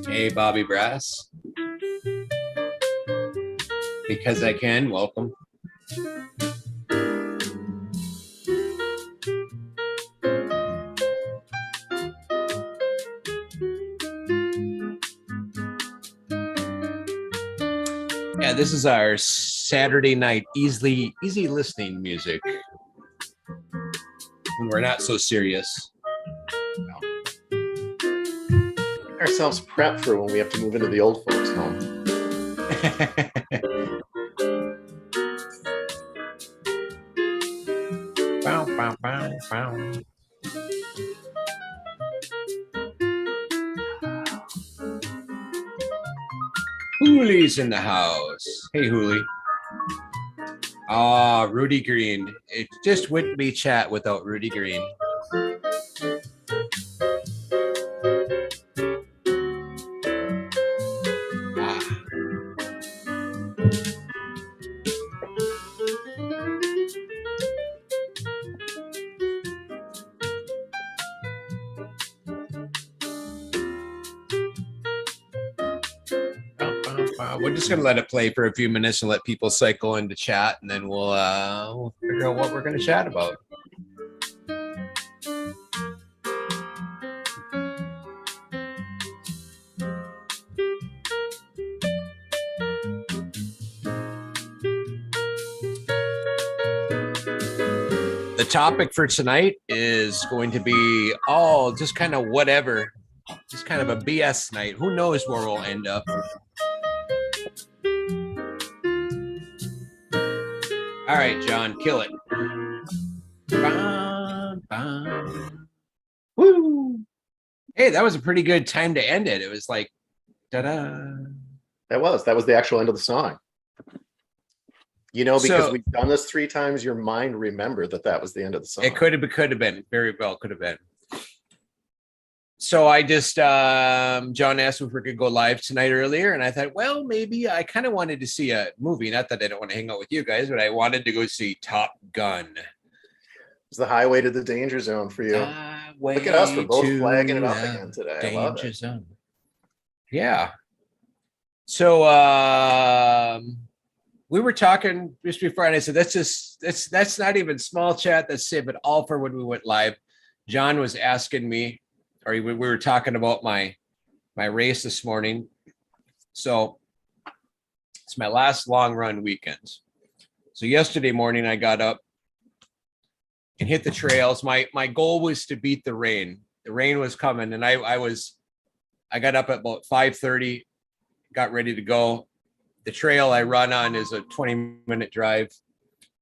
Hey, Bobby Brass. Because I can, welcome. Yeah, this is our Saturday night easy listening music. When we're not so serious. Ourselves prepped for when we have to move into the old folks' home. Bow, bow, bow, bow. Hoolie's in the house. Hey, Hoolie. Ah, Rudy Green. It just wouldn't be chat without Rudy Green. We're just gonna let it play for a few minutes and let people cycle into chat, and then we'll figure out what we're gonna chat about. The topic for tonight is going to be just kind of whatever, just kind of a BS night. Who knows where we'll end up? All right, John, kill it. Woo! Hey, that was a pretty good time to end it. It was like, da-da. That was the actual end of the song. You know, because we've done this 3 times, your mind remembered that was the end of the song. It could have been. Very well could have been. So I just, John asked if we could go live tonight earlier. And I thought, well, maybe I kind of wanted to see a movie. Not that I don't want to hang out with you guys, but I wanted to go see Top Gun. It's the highway to the danger zone for you. Look at us. We're both flagging it up again today. Danger zone. Yeah. So we were talking just before, and I said, that's not even small chat. That's save it all for when we went live. John was asking me, or we were talking about my race this morning. So it's my last long run weekend. So yesterday morning I got up and hit the trails. My goal was to beat the rain. The rain was coming, and I got up at about 5:30, got ready to go. The trail I run on is a 20-minute drive,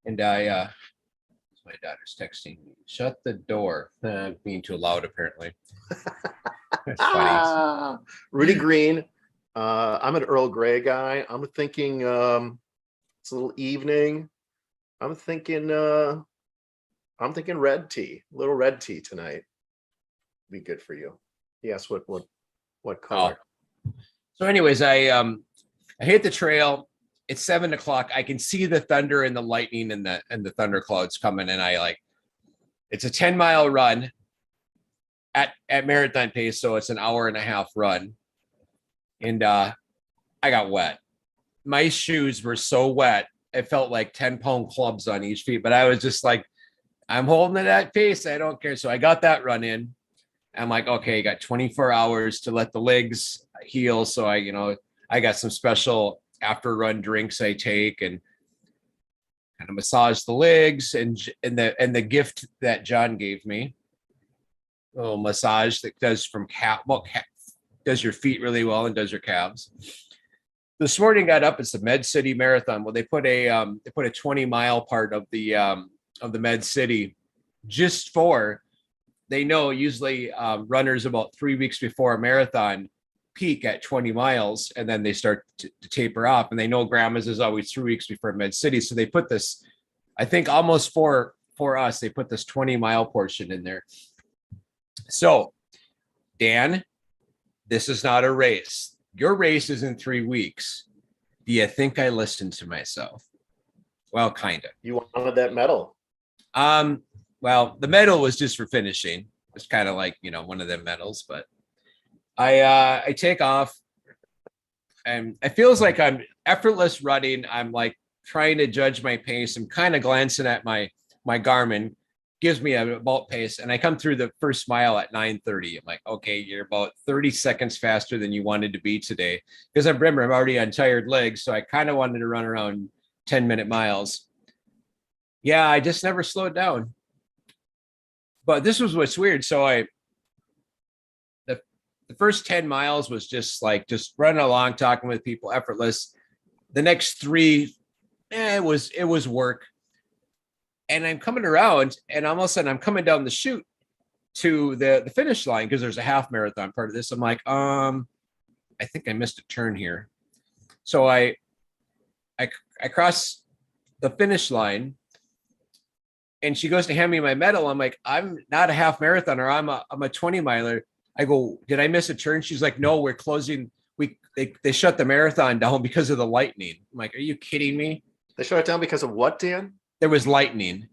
and my daughter's texting me. Shut the door. Being too loud, apparently. That's funny. Rudy Green. I'm an Earl Grey guy. I'm thinking it's a little evening. I'm thinking red tea. A little red tea tonight. Be good for you. Yes. What color? Oh. So, anyways, I hit the trail. It's 7 o'clock. I can see the thunder and the lightning and the thunder clouds coming, and it's a 10-mile run at marathon pace, so it's an hour and a half run. And I got wet. My shoes were so wet, it felt like 10-pound clubs on each feet. But I was just like, I'm holding it at pace. I don't care. So I got that run in. I'm like, okay, I got 24 hours to let the legs heels. So I got some special after run drinks I take and kind of massage the legs and the gift that John gave me, a little massage that does from does your feet really well and does your calves. This morning got up. It's the Med City Marathon. Well, they put a 20-mile part of the Med City just for, they know usually runners about 3 weeks before a marathon peak at 20 miles and then they start to taper off, and they know Grandma's is always 3 weeks before Med City, so they put this, I think almost for us, they put this 20-mile portion in there. So Dan, this is not a race. Your race is in 3 weeks. Do you think I listened to myself? Well, kind of. You wanted that medal. Well, the medal was just for finishing. It's kind of like, one of them medals, but I take off and it feels like I'm effortless running. I'm like trying to judge my pace. I'm kind of glancing at my Garmin, gives me a about pace, and I come through the first mile at 9:30. I'm like, okay, you're about 30 seconds faster than you wanted to be today. Because I remember I'm already on tired legs, so I kind of wanted to run around 10-minute miles. Yeah, I just never slowed down. But this was what's weird. So the first 10 miles was just running along, talking with people, effortless. The next 3, it was work. And I'm coming around, and all of a sudden I'm coming down the chute to the finish line because there's a half marathon part of this. I'm like, I think I missed a turn here. So I cross the finish line, and she goes to hand me my medal. I'm like, I'm not a half marathoner. I'm a 20 miler. I go, did I miss a turn? She's like, no, we're closing. They shut the marathon down because of the lightning. I'm like, are you kidding me? They shut it down because of what, Dan? There was lightning.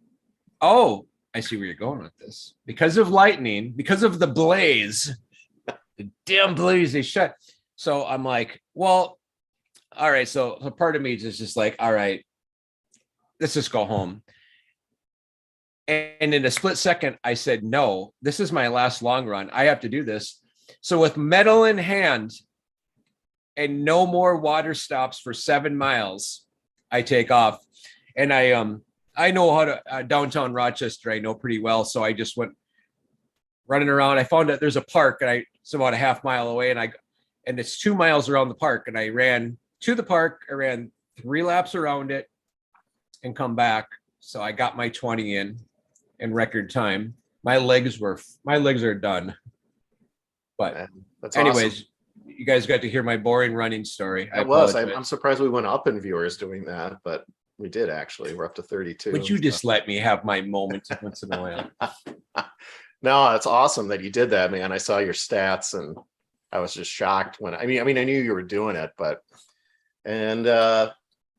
Oh, I see where you're going with this. Because of lightning, because of the blaze, the damn blaze, they shut. So I'm like, well, all right. So part of me is just like, all right, let's just go home. And in a split second, I said, no, this is my last long run. I have to do this. So with medal in hand and no more water stops for 7 miles, I take off. And I know how to downtown Rochester. I know pretty well. So I just went running around. I found that there's a park, and it's about a half mile away, and it's 2 miles around the park. And I ran to the park. I ran 3 laps around it and come back. So I got my 20 in record time. My legs are done. But that's anyways, awesome. You guys got to hear my boring running story. I'm surprised we went up in viewers doing that, but we did actually. We're up to 32. Would you just let me have my moments once in a while? No, it's awesome that you did that, man. I saw your stats and I was just shocked when I knew you were doing it,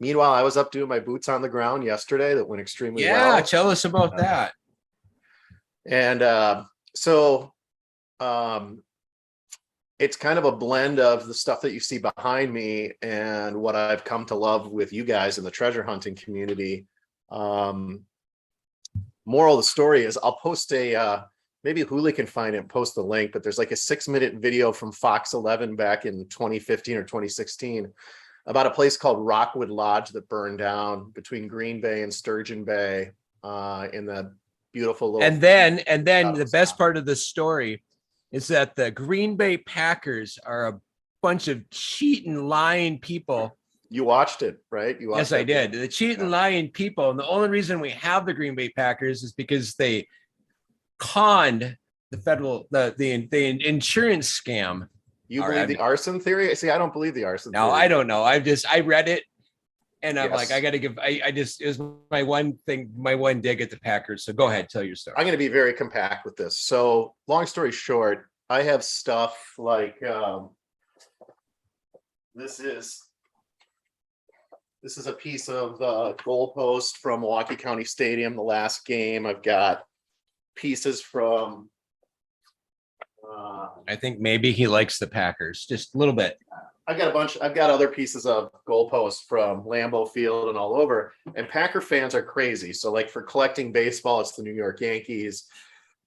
meanwhile, I was up doing my boots on the ground yesterday. That went extremely well. Yeah, tell us about that. And it's kind of a blend of the stuff that you see behind me and what I've come to love with you guys in the treasure hunting community. Moral of the story is I'll post maybe Huli can find it and post the link, but there's like a 6-minute video from Fox 11 back in 2015 or 2016 about a place called Rockwood Lodge that burned down between Green Bay and Sturgeon Bay in the beautiful little. And then the best part of the story is that the Green Bay Packers are a bunch of cheating, lying people. You watched it, right? Yes, I did. The cheating, lying people. And the only reason we have the Green Bay Packers is because they conned the insurance scam. You believe the arson theory? See, I don't believe the arson theory. No, I don't know. I read it. And I'm like, I got to give, it was my one dig at the Packers. So go ahead, tell your story. I'm going to be very compact with this. So long story short, I have stuff like, this is a piece of the goalpost from Milwaukee County Stadium, the last game. I've got pieces from, I think maybe he likes the Packers just a little bit. I've got other pieces of goalposts from Lambeau Field and all over. And Packer fans are crazy. So like for collecting baseball, it's the New York Yankees.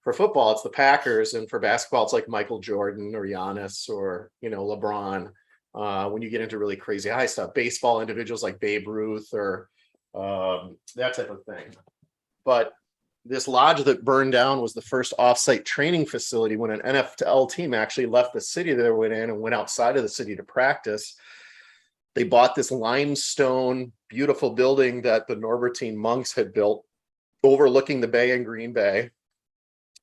For football, it's the Packers, and for basketball, it's like Michael Jordan or Giannis or, you know, LeBron. When you get into really crazy high stuff, baseball, individuals like Babe Ruth or that type of thing. But this lodge that burned down was the first offsite training facility when an NFL team actually left the city they were in and went outside of the city to practice. They bought this limestone, beautiful building that the Norbertine monks had built overlooking the bay in Green Bay.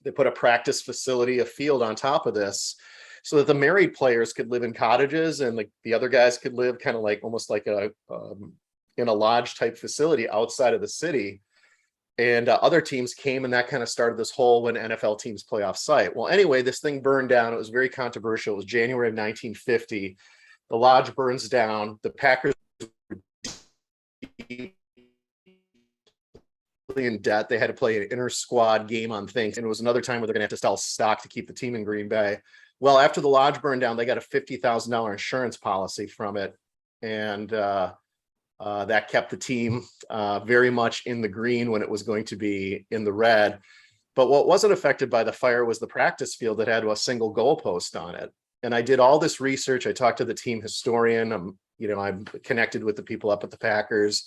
They put a practice facility, a field on top of this so that the married players could live in cottages and the other guys could live kind of like almost like a in a lodge type facility outside of the city. And other teams came, and that kind of started this whole when NFL teams play off site. Well, anyway, this thing burned down. It was very controversial. It was January of 1950. The lodge burns down. The Packers in debt. They had to play an inter squad game on things, and it was another time where they're going to have to sell stock to keep the team in Green Bay. Well, after the lodge burned down, they got a $50,000 insurance policy from it, and that kept the team very much in the green when it was going to be in the red. But what wasn't affected by the fire was the practice field that had a single goalpost on it. And I did all this research. I talked to the team historian. I'm connected with the people up at the Packers.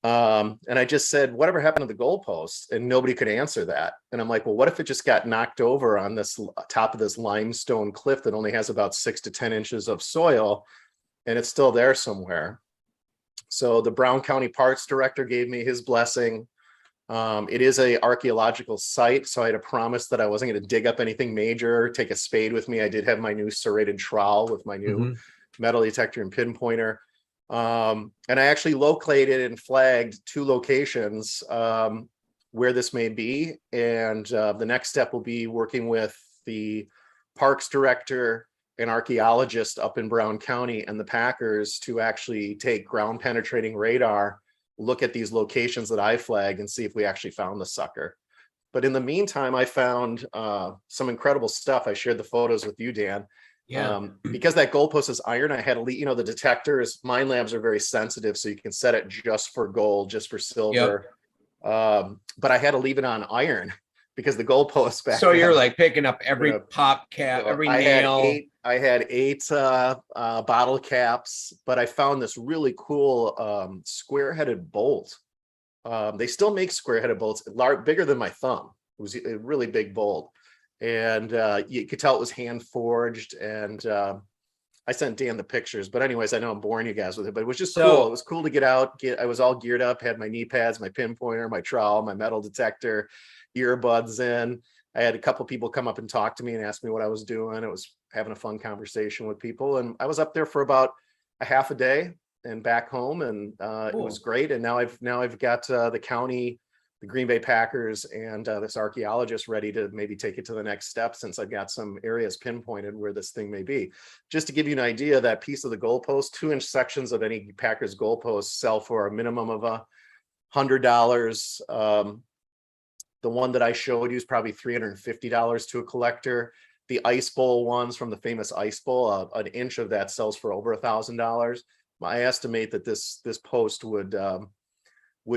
And I just said, whatever happened to the goalpost? And nobody could answer that. And I'm like, well, what if it just got knocked over on this top of this limestone cliff that only has about 6 to 10 inches of soil, and it's still there somewhere? So the Brown County Parks Director gave me his blessing. It is an archaeological site, so I had a promise that I wasn't going to dig up anything major, take a spade with me. I did have my new serrated trowel with my new metal detector and pinpointer. And I actually located and flagged 2 locations where this may be. And the next step will be working with the Parks Director, an archaeologist up in Brown County, and the Packers to actually take ground penetrating radar, look at these locations that I flagged and see if we actually found the sucker. But in the meantime, I found some incredible stuff. I shared the photos with you, Dan. Yeah. Because that goalpost is iron, I had the detectors, mine labs are very sensitive, so you can set it just for gold, just for silver. Yep. But I had to leave it on iron because the goalpost back so then, you're like picking up every pop cap, every nail. I had 8 bottle caps, but I found this really cool square-headed bolt. They still make square-headed bolts, bigger than my thumb. It was a really big bolt, and you could tell it was hand forged. And I sent Dan the pictures, but anyways, I know I'm boring you guys with it, but it was just cool. It was cool to get out. I was all geared up, had my knee pads, my pinpointer, my trowel, my metal detector, earbuds in. I had a couple people come up and talk to me and ask me what I was doing. It was having a fun conversation with people. And I was up there for about a half a day and back home, and It was great. And now I've got the county, the Green Bay Packers, and this archaeologist ready to maybe take it to the next step, since I've got some areas pinpointed where this thing may be. Just to give you an idea, that piece of the goalpost, 2-inch sections of any Packers goalpost sell for a minimum of $100. The one that I showed you is probably $350 to a collector. The ice bowl ones from the famous ice bowl, an inch of that sells for over $1,000. I estimate that this post would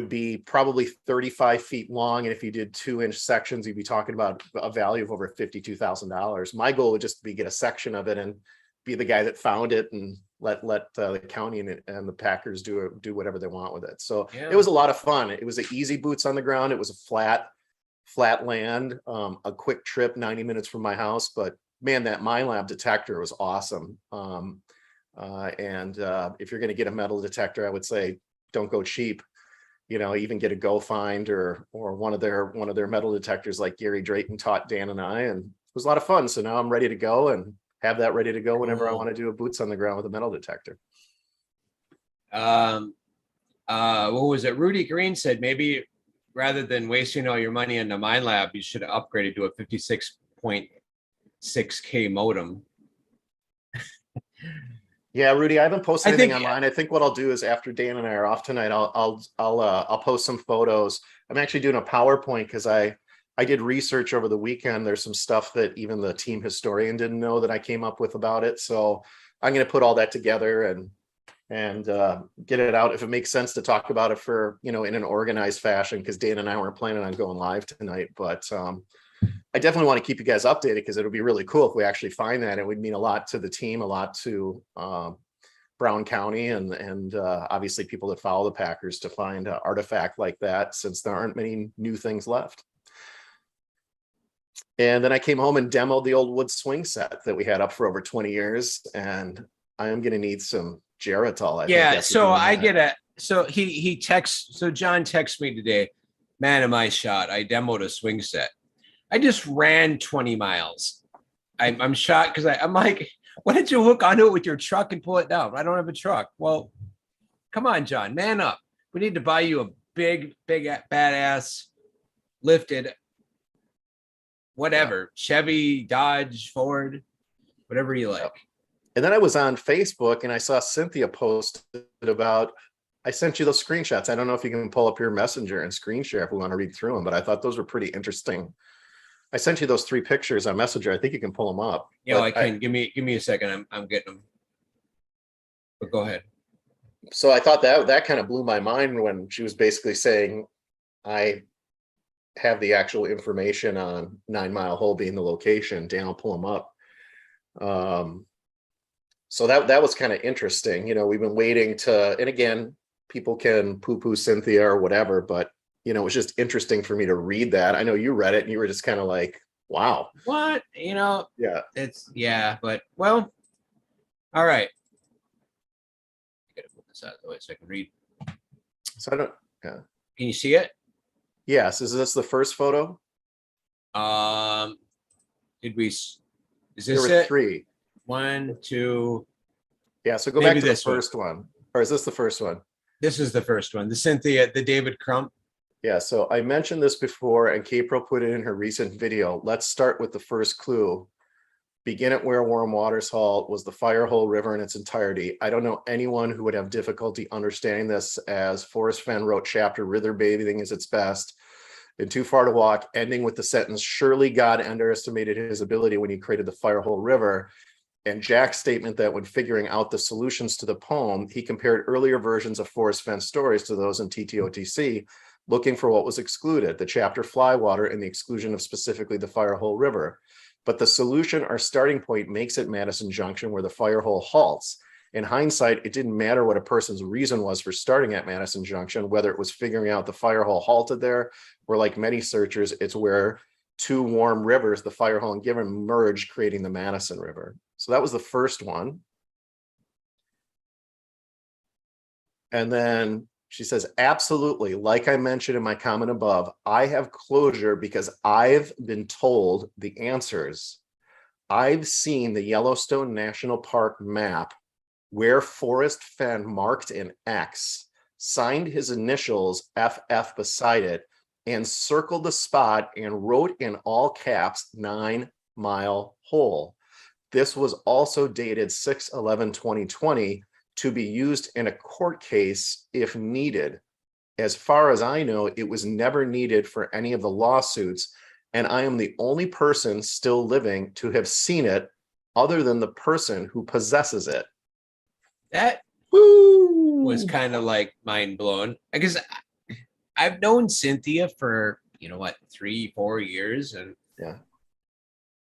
be probably 35 feet long, and if you did 2-inch sections, you'd be talking about a value of over $52,000. My goal would just be get a section of it and be the guy that found it, and let the county and the Packers do whatever they want with it. So It was a lot of fun. It was an easy boots on the ground. It was a flat land, a quick trip, 90 minutes from my house. But man, that MineLab detector was awesome. If you're going to get a metal detector, I would say don't go cheap. Even get a GoFind or one of their metal detectors like Gary Drayton taught Dan and I, and it was a lot of fun. So now I'm ready to go and have that ready to go whenever I want to do a boots on the ground with a metal detector. What was it? Rudy Green said maybe rather than wasting all your money in the MineLab, you should upgrade it to a 56.6K modem. Yeah, Rudy, I haven't posted anything online. I think what I'll do is after Dan and I are off tonight, I'll post some photos. I'm actually doing a PowerPoint because I did research over the weekend. There's some stuff that even the team historian didn't know that I came up with about it. So I'm going to put all that together and get it out if it makes sense to talk about it for in an organized fashion, because Dan and I weren't planning on going live tonight, but I definitely want to keep you guys updated because it'll be really cool if we actually find that. It would mean a lot to the team, a lot to Brown County and obviously people that follow the Packers to find an artifact like that, since there aren't many new things left. And then I came home and demoed the old wood swing set that we had up for over 20 years. And I am going to need some Geritol. Yeah. So I get a, so he texts, so John texts me today, man, am I shot? I demoed a swing set. I just ran 20 miles. I'm shot because I'm like, why did you hook onto it with your truck and pull it down? I don't have a truck. Well, come on, John, man up. We need to buy you a big badass lifted, whatever, Chevy, Dodge, Ford, whatever you like. And then I was on Facebook and I saw Cynthia posted about, I sent you those screenshots. I don't know if you can pull up your messenger and screen share if we want to read through them, but I thought those were pretty interesting. I sent you those 3 pictures on Messenger. I think you can pull them up. Yeah, I can. Give me a second. I'm getting them. But go ahead. So I thought that kind of blew my mind when she was basically saying, I have the actual information on 9 Mile Hole being the location. Dan will pull them up. So that was kind of interesting. You know, we've been waiting to, and again, people can poo-poo Cynthia or whatever, but you know, it was just interesting for me to read that. I know you read it and you were just kind of like, wow. What? You know, yeah, but well, all right. I gotta put this out of the way so I can read. So I don't, yeah. Can you see it? Yes. Is this the first photo? Is this there were it? 3. 1, 2. Yeah. So go back to the first one. Or is this the first one? This is the first one. The Cynthia, the David Crump. Yeah, so I mentioned this before and Kaypro put it in her recent video. Let's start with the first clue. Begin at where Warm Waters Halt was the Firehole River in its entirety. I don't know anyone who would have difficulty understanding this, as Forrest Fenn wrote chapter River Bathing is its best and Too Far to Walk, ending with the sentence, surely God underestimated his ability when he created the Firehole River. And Jack's statement that when figuring out the solutions to the poem, he compared earlier versions of Forrest Fenn's stories to those in TTOTC, looking for what was excluded, the chapter Flywater and the exclusion of specifically the Firehole River. But the solution or starting point makes it Madison Junction, where the Firehole halts. In hindsight, it didn't matter what a person's reason was for starting at Madison Junction, whether it was figuring out the Firehole halted there, or like many searchers, it's where 2 warm rivers, the Firehole and Given, merge, creating the Madison River. So that was the first one. And then she says, absolutely, like I mentioned in my comment above, I have closure because I've been told the answers. I've seen the Yellowstone National Park map where Forrest Fenn marked an X, signed his initials FF beside it, and circled the spot and wrote in all caps 9 Mile Hole. This was also dated 6/11/2020 to be used in a court case if needed. As far as I know, it was never needed for any of the lawsuits, and I am the only person still living to have seen it other than the person who possesses it. That was kind of like mind blown, because I've known Cynthia for, 3-4 years, and yeah,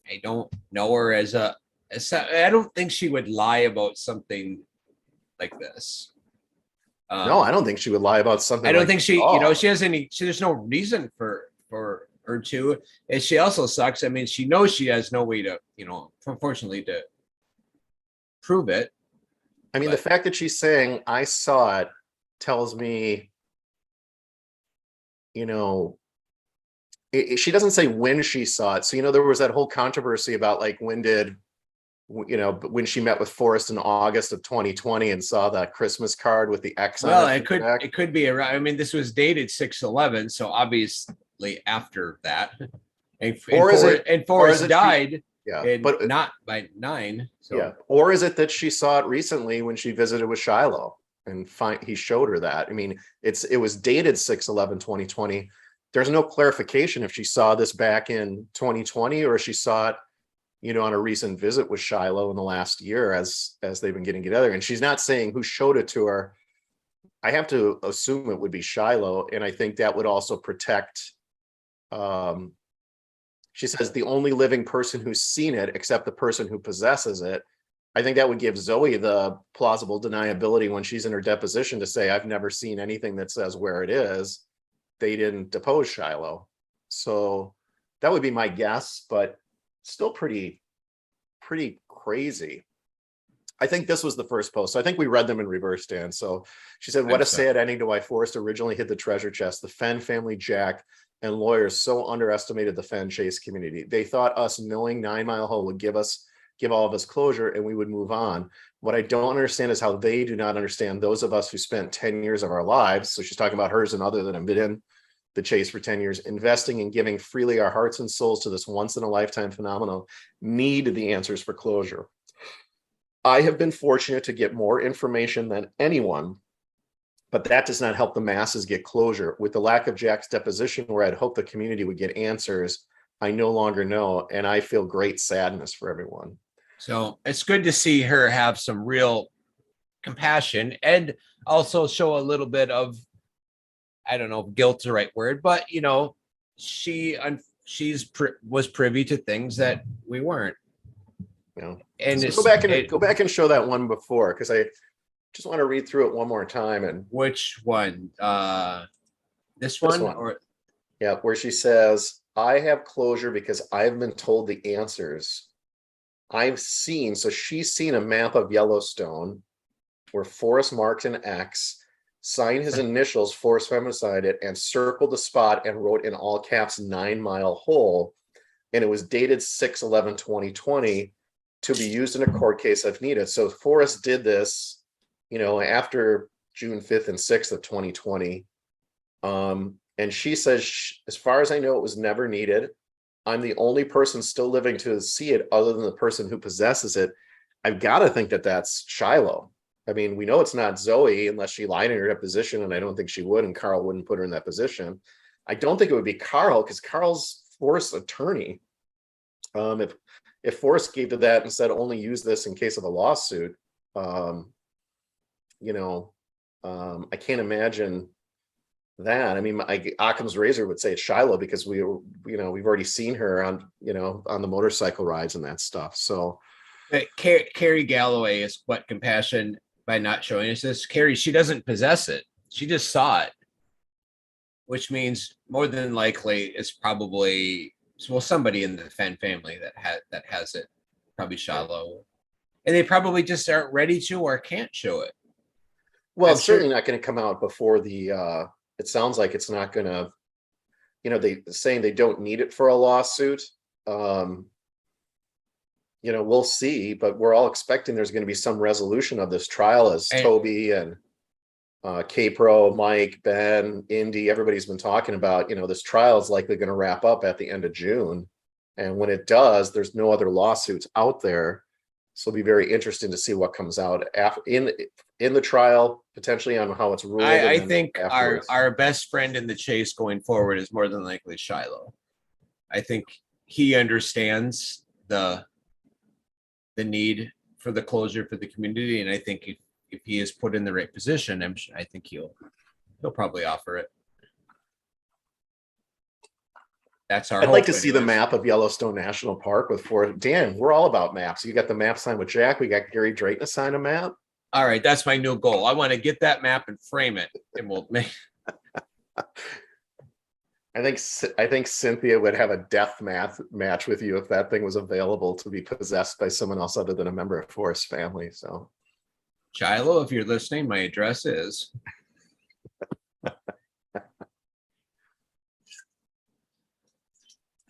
I don't know her as I don't think she would lie about something like this. No, I don't think she would lie about something. I don't think she, she has there's no reason for her to. And she also sucks. I mean, she knows she has no way to, unfortunately, to prove it. I mean, the fact that she's saying I saw it tells me, she doesn't say when she saw it. So, there was that whole controversy about like when she met with Forrest in August of 2020 and saw that Christmas card with the X on it. Well, it could be around. I mean, this was dated 6/11, so obviously after that. And Forrest died. Yeah, but not by 9. So. Yeah, or is it that she saw it recently when she visited with Shiloh and he showed her that? I mean, it was dated 6/11/2020. There's no clarification if she saw this back in 2020 or if she saw it, on a recent visit with Shiloh in the last year as they've been getting together. And she's not saying who showed it to her. I have to assume it would be Shiloh, and I think that would also protect She says the only living person who's seen it, except the person who possesses it. I think that would give Zoe the plausible deniability when she's in her deposition to say, I've never seen anything that says where it is. They didn't depose Shiloh. So that would be my guess, but still pretty crazy. I think this was the first post. So I think we read them in reverse, Dan. So she said, what a sad ending to why Forrest originally hid the treasure chest. The Fenn family, Jack, and lawyers so underestimated the Fenn Chase community. They thought us knowing 9 Mile Hole would give all of us closure and we would move on. What I don't understand is how they do not understand those of us who spent 10 years of our lives. So she's talking about hers and other that have been in the chase for 10 years, investing and giving freely our hearts and souls to this once in a lifetime phenomenon, need the answers for closure. I have been fortunate to get more information than anyone, but that does not help the masses get closure. With the lack of Jack's deposition, where I'd hoped the community would get answers, I no longer know, and I feel great sadness for everyone. So it's good to see her have some real compassion and also show a little bit of, I don't know if guilt's the right word, but was privy to things that we weren't. And so go back and show that one before, because I just want to read through it one more time. And which one? This one? Or yeah, where she says, I have closure because I've been told the answers. I've seen, so she's seen a map of Yellowstone where Forrest marked an X, signed his initials, Forrest Femicide it, and circled the spot and wrote in all caps 9 Mile Hole. And it was dated 6/11/2020 to be used in a court case if needed. So Forrest did this, after June 5th and 6th of 2020. And she says, as far as I know, it was never needed. I'm the only person still living to see it other than the person who possesses it. I've got to think that that's Shiloh. I mean, we know it's not Zoe unless she lied in her deposition, and I don't think she would, and Carl wouldn't put her in that position. I don't think it would be Carl because Carl's Forrest's attorney. If Forrest gave to that and said only use this in case of a lawsuit, I can't imagine that. I mean, Occam's razor would say it's Shiloh because we've already seen her on the motorcycle rides and that stuff. So Carrie Galloway is what compassion by not showing us this. Carrie, she doesn't possess it. She just saw it, which means more than likely it's probably somebody in the Fenn family that has it, probably Shiloh, and they probably just aren't ready to or can't show it. Well, it's certainly not going to come out before the. It sounds like it's not going to. They saying they don't need it for a lawsuit. We'll see, but we're all expecting there's going to be some resolution of this trial as Toby and K-Pro, Mike, Ben, Indy, everybody's been talking about, this trial is likely going to wrap up at the end of June. And when it does, there's no other lawsuits out there. So it'll be very interesting to see what comes out in the trial, potentially on how it's ruled. I think our best friend in the chase going forward is more than likely Shiloh. I think he understands the need for the closure for the community. And I think if he is put in the right position, I think he'll probably offer it. That's our. I'd like to see the map of Yellowstone National Park with Forrest. Dan, we're all about maps. You got the map signed with Jack. We got Gary Drayton to sign a map. All right, that's my new goal. I want to get that map and frame it, and we'll make. I think Cynthia would have a death match with you if that thing was available to be possessed by someone else other than a member of Forrest's family. So, Shiloh, if you're listening, my address is.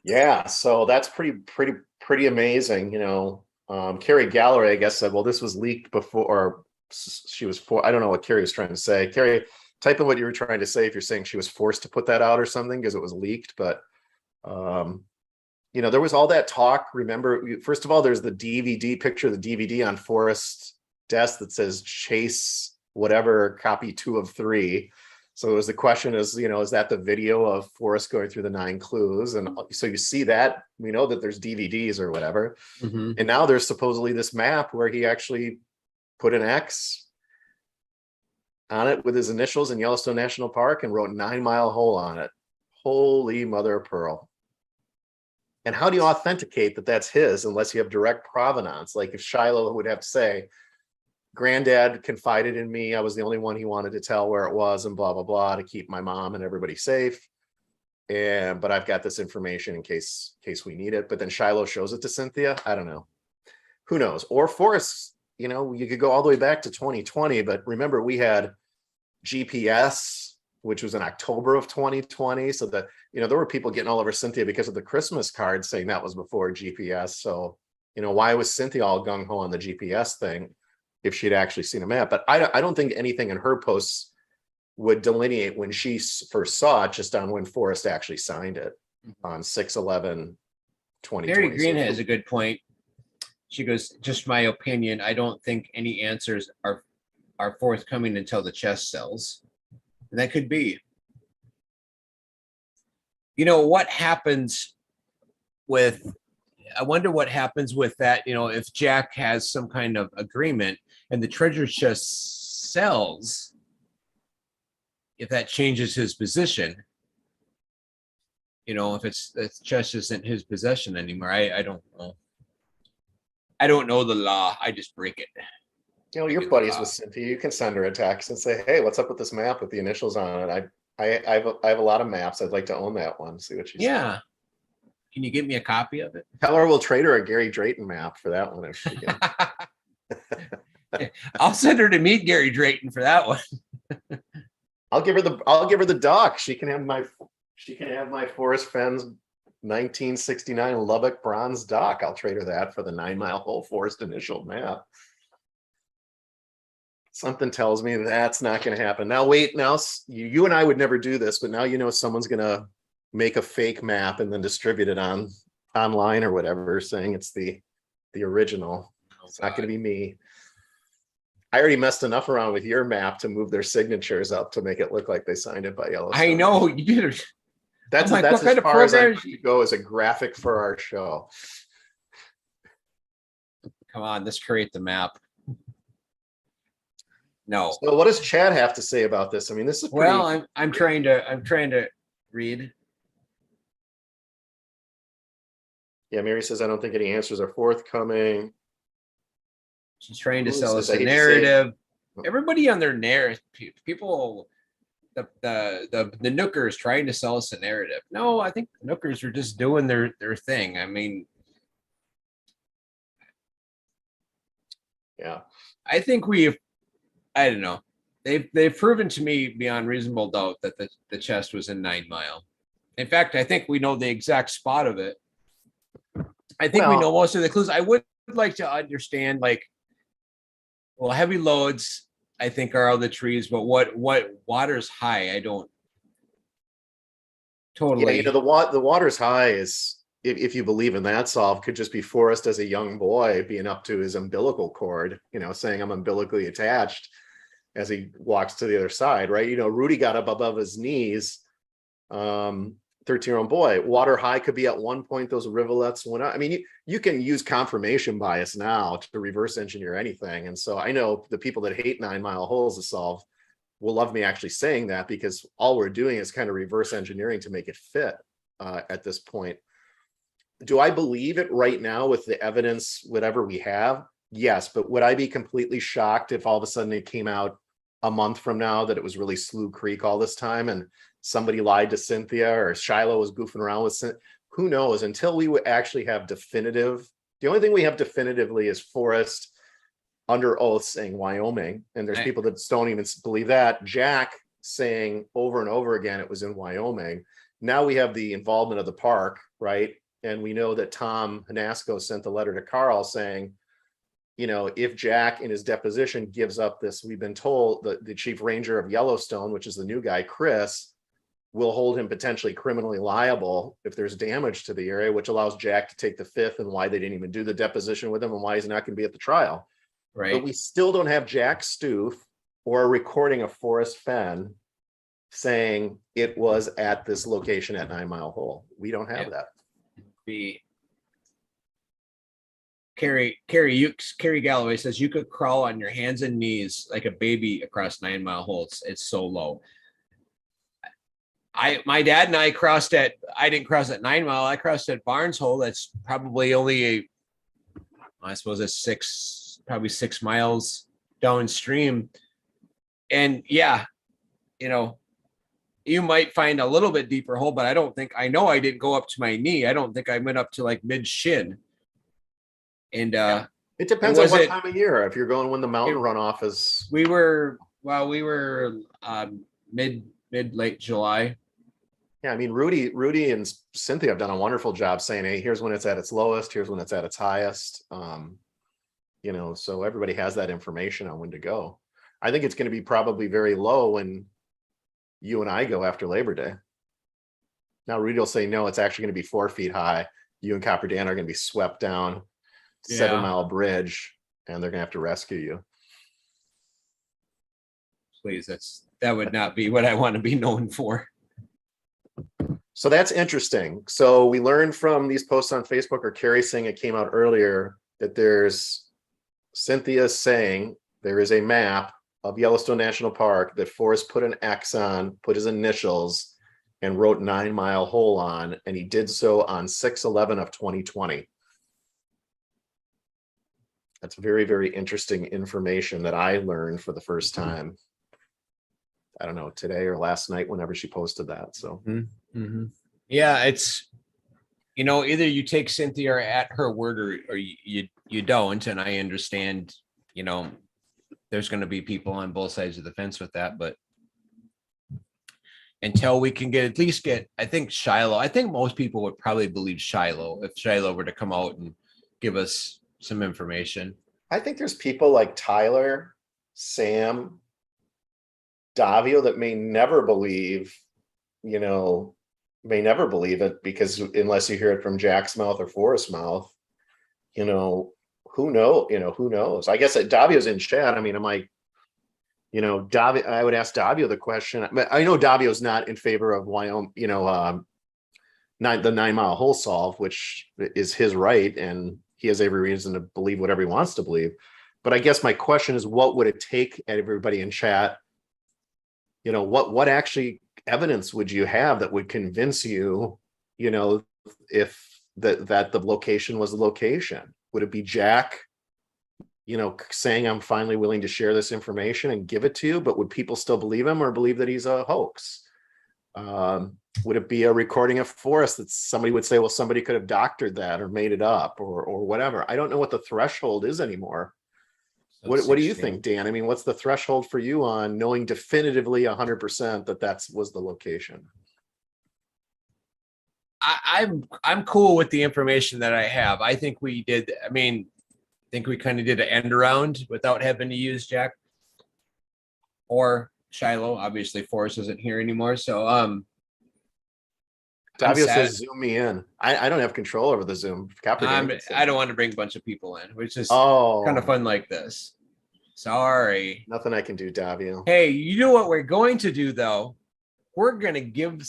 Yeah, so that's pretty amazing. Carrie Galloway, I guess, said, well, this was leaked before, or she was I don't know what Carrie was trying to say. Carrie, type in what you were trying to say if you're saying she was forced to put that out or something because it was leaked. But there was all that talk. Remember, first of all, there's the DVD picture, the DVD on Forrest's desk that says Chase whatever copy 2 of 3. So it was the question is that the video of Forrest going through the 9 clues? And so you see that, we know that there's DVDs or whatever. Mm-hmm. And now there's supposedly this map where he actually put an X on it with his initials in Yellowstone National Park and wrote 9 Mile Hole on it. Holy mother of pearl. And how do you authenticate that that's his unless you have direct provenance? Like if Shiloh would have to say, Granddad confided in me, I was the only one he wanted to tell where it was and blah, blah, blah, to keep my mom and everybody safe. But I've got this information in case we need it. But then Shiloh shows it to Cynthia. I don't know. Who knows? Or Forrest, you could go all the way back to 2020, but remember we had GPS, which was in October of 2020. So that, there were people getting all over Cynthia because of the Christmas card saying that was before GPS. So, why was Cynthia all gung ho on the GPS thing if she'd actually seen a map? But I don't think anything in her posts would delineate when she first saw it, just on when Forrest actually signed it on 6/11/2020. Mary Green has a good point. She goes, just my opinion, I don't think any answers are forthcoming until the chest sells. And that could be. What happens I wonder what happens with that, if Jack has some kind of agreement and the treasure chest sells, if that changes his position, if it's chest isn't his possession anymore. I don't know. I don't know the law. I just break it. Your buddies with Cynthia, you can send her a text and say, hey, what's up with this map with the initials on it? I have a lot of maps. I'd like to own that one. See what she says. Yeah. Can you give me a copy of it? Tell her we'll trade her a Gary Drayton map for that one if she can. I'll send her to meet Gary Drayton for that one. I'll give her the dock. She can have my Forrest Fenn's 1969 Lubbock bronze dock. I'll trade her that for the 9 Mile Hole Forrest initial map. Something tells me that's not going to happen. Now, wait, you and I would never do this, but now someone's going to make a fake map and then distribute it online or whatever, saying it's the original. It's not going to be me. I already messed enough around with your map to move their signatures up to make it look like they signed it by Yellowstone. I know you did. That's as far as I could go as a graphic for our show. Come on, let's create the map. No. So what does Chad have to say about this? I mean, this is pretty... Well, I'm trying to read. Yeah, Mary says, I don't think any answers are forthcoming. She's trying to sell us a narrative. Everybody on their narrative, people, the Nookers trying to sell us a narrative. No, I think the Nookers are just doing their thing. I mean, yeah, I think I don't know. They've proven to me beyond reasonable doubt that the chest was in 9 Mile. In fact, I think we know the exact spot of it. I think we know most of the clues. I would like to understand, heavy loads, I think, are all the trees, but what water's high? I don't totally. Yeah, the water's high is, if you believe in that solve, could just be Forrest as a young boy being up to his umbilical cord, saying I'm umbilically attached as he walks to the other side, right? Rudy got up above his knees. 13-year-old boy. Water high could be at one point those rivulets went up. I mean, you can use confirmation bias now to reverse engineer anything. And so I know the people that hate 9 Mile Holes to solve will love me actually saying that, because all we're doing is kind of reverse engineering to make it fit at this point. Do I believe it right now with the evidence, whatever we have? Yes, but would I be completely shocked if all of a sudden it came out a month from now that it was really Slough Creek all this time and somebody lied to Cynthia or Shiloh was goofing around with Cynthia? Who knows? Until we would actually have definitive, the only thing we have definitively is Forrest under oath saying Wyoming. And there's people that don't even believe that. Jack saying over and over again it was in Wyoming. Now we have the involvement of the park, right? And we know that Tom Hanasco sent the letter to Carl saying, if Jack in his deposition gives up this, we've been told that the chief ranger of Yellowstone, which is the new guy, Chris, will hold him potentially criminally liable if there's damage to the area, which allows Jack to take the fifth, and why they didn't even do the deposition with him and why he's not going to be at the trial. Right. But we still don't have Jack Stoof or a recording of Forrest Fenn saying it was at this location at 9 Mile Hole. We don't have that. Carrie Galloway says you could crawl on your hands and knees like a baby across 9 Mile Hole. It's so low. my dad and I I didn't cross at 9 Mile. I crossed at Barnes Hole. That's probably only I suppose it's probably 6 miles downstream. And yeah, you know, you might find a little bit deeper hole, but I know I didn't go up to my knee. I don't think I went up to like mid shin. And It depends on what time of year. If you're going when the mountain runoff is. We were mid late July. Yeah, I mean, Rudy and Cynthia have done a wonderful job saying, hey, here's when it's at its lowest, here's when it's at its highest. You know, so everybody has that information on when to go. I think it's going to be probably very low when you and I go after Labor Day. Now Rudy will say, no, it's actually going to be 4 feet high. You and Copper Dan are going to be swept down 7 Mile bridge, and they're going to have to rescue you. Please, that would not be what I want to be known for. So that's interesting. So we learned from these posts on Facebook, or Carrie saying it came out earlier, that there's Cynthia saying there is a map of Yellowstone National Park that Forrest put an X on, put his initials, and wrote 9 Mile Hole on, and he did so on 6/11 of 2020. That's very, very interesting information that I learned for the first time. I don't know, today or last night, whenever she posted that. So yeah, it's, you know, either you take Cynthia at her word or you don't. And I understand, you know, there's going to be people on both sides of the fence with that, but until we can at least get, I think most people would probably believe Shiloh if Shiloh were to come out and give us some information. I think there's people like Tyler, Sam, Davio that may never believe it, because unless you hear it from Jack's mouth or Forrest's mouth, who knows? I guess that Davio's in chat. I mean, am I, Davio, I would ask Davio the question. I know Davio's not in favor of Wyoming, the 9 Mile Hole solve, which is his right, and he has every reason to believe whatever he wants to believe. But I guess my question is, what would it take at everybody in chat? What actually evidence would you have that would convince you, if that the location was the location? Would it be Jack, saying, I'm finally willing to share this information and give it to you, but would people still believe him or believe that he's a hoax? Would it be a recording of Forrest that somebody would say, well, somebody could have doctored that or made it up or whatever? I don't know what the threshold is anymore. What do you think, Dan? I mean, what's the threshold for you on knowing definitively 100% that was the location? I'm cool with the information that I have. I think we did. I think we kind of did an end around without having to use Jack or Shiloh. Obviously, Forrest isn't here anymore, so Davio says, "Zoom me in." I don't have control over the Zoom. I don't want to bring a bunch of people in, which is kind of fun like this. Sorry. Nothing I can do, Davio. Hey, you know what we're going to do, though? We're going to give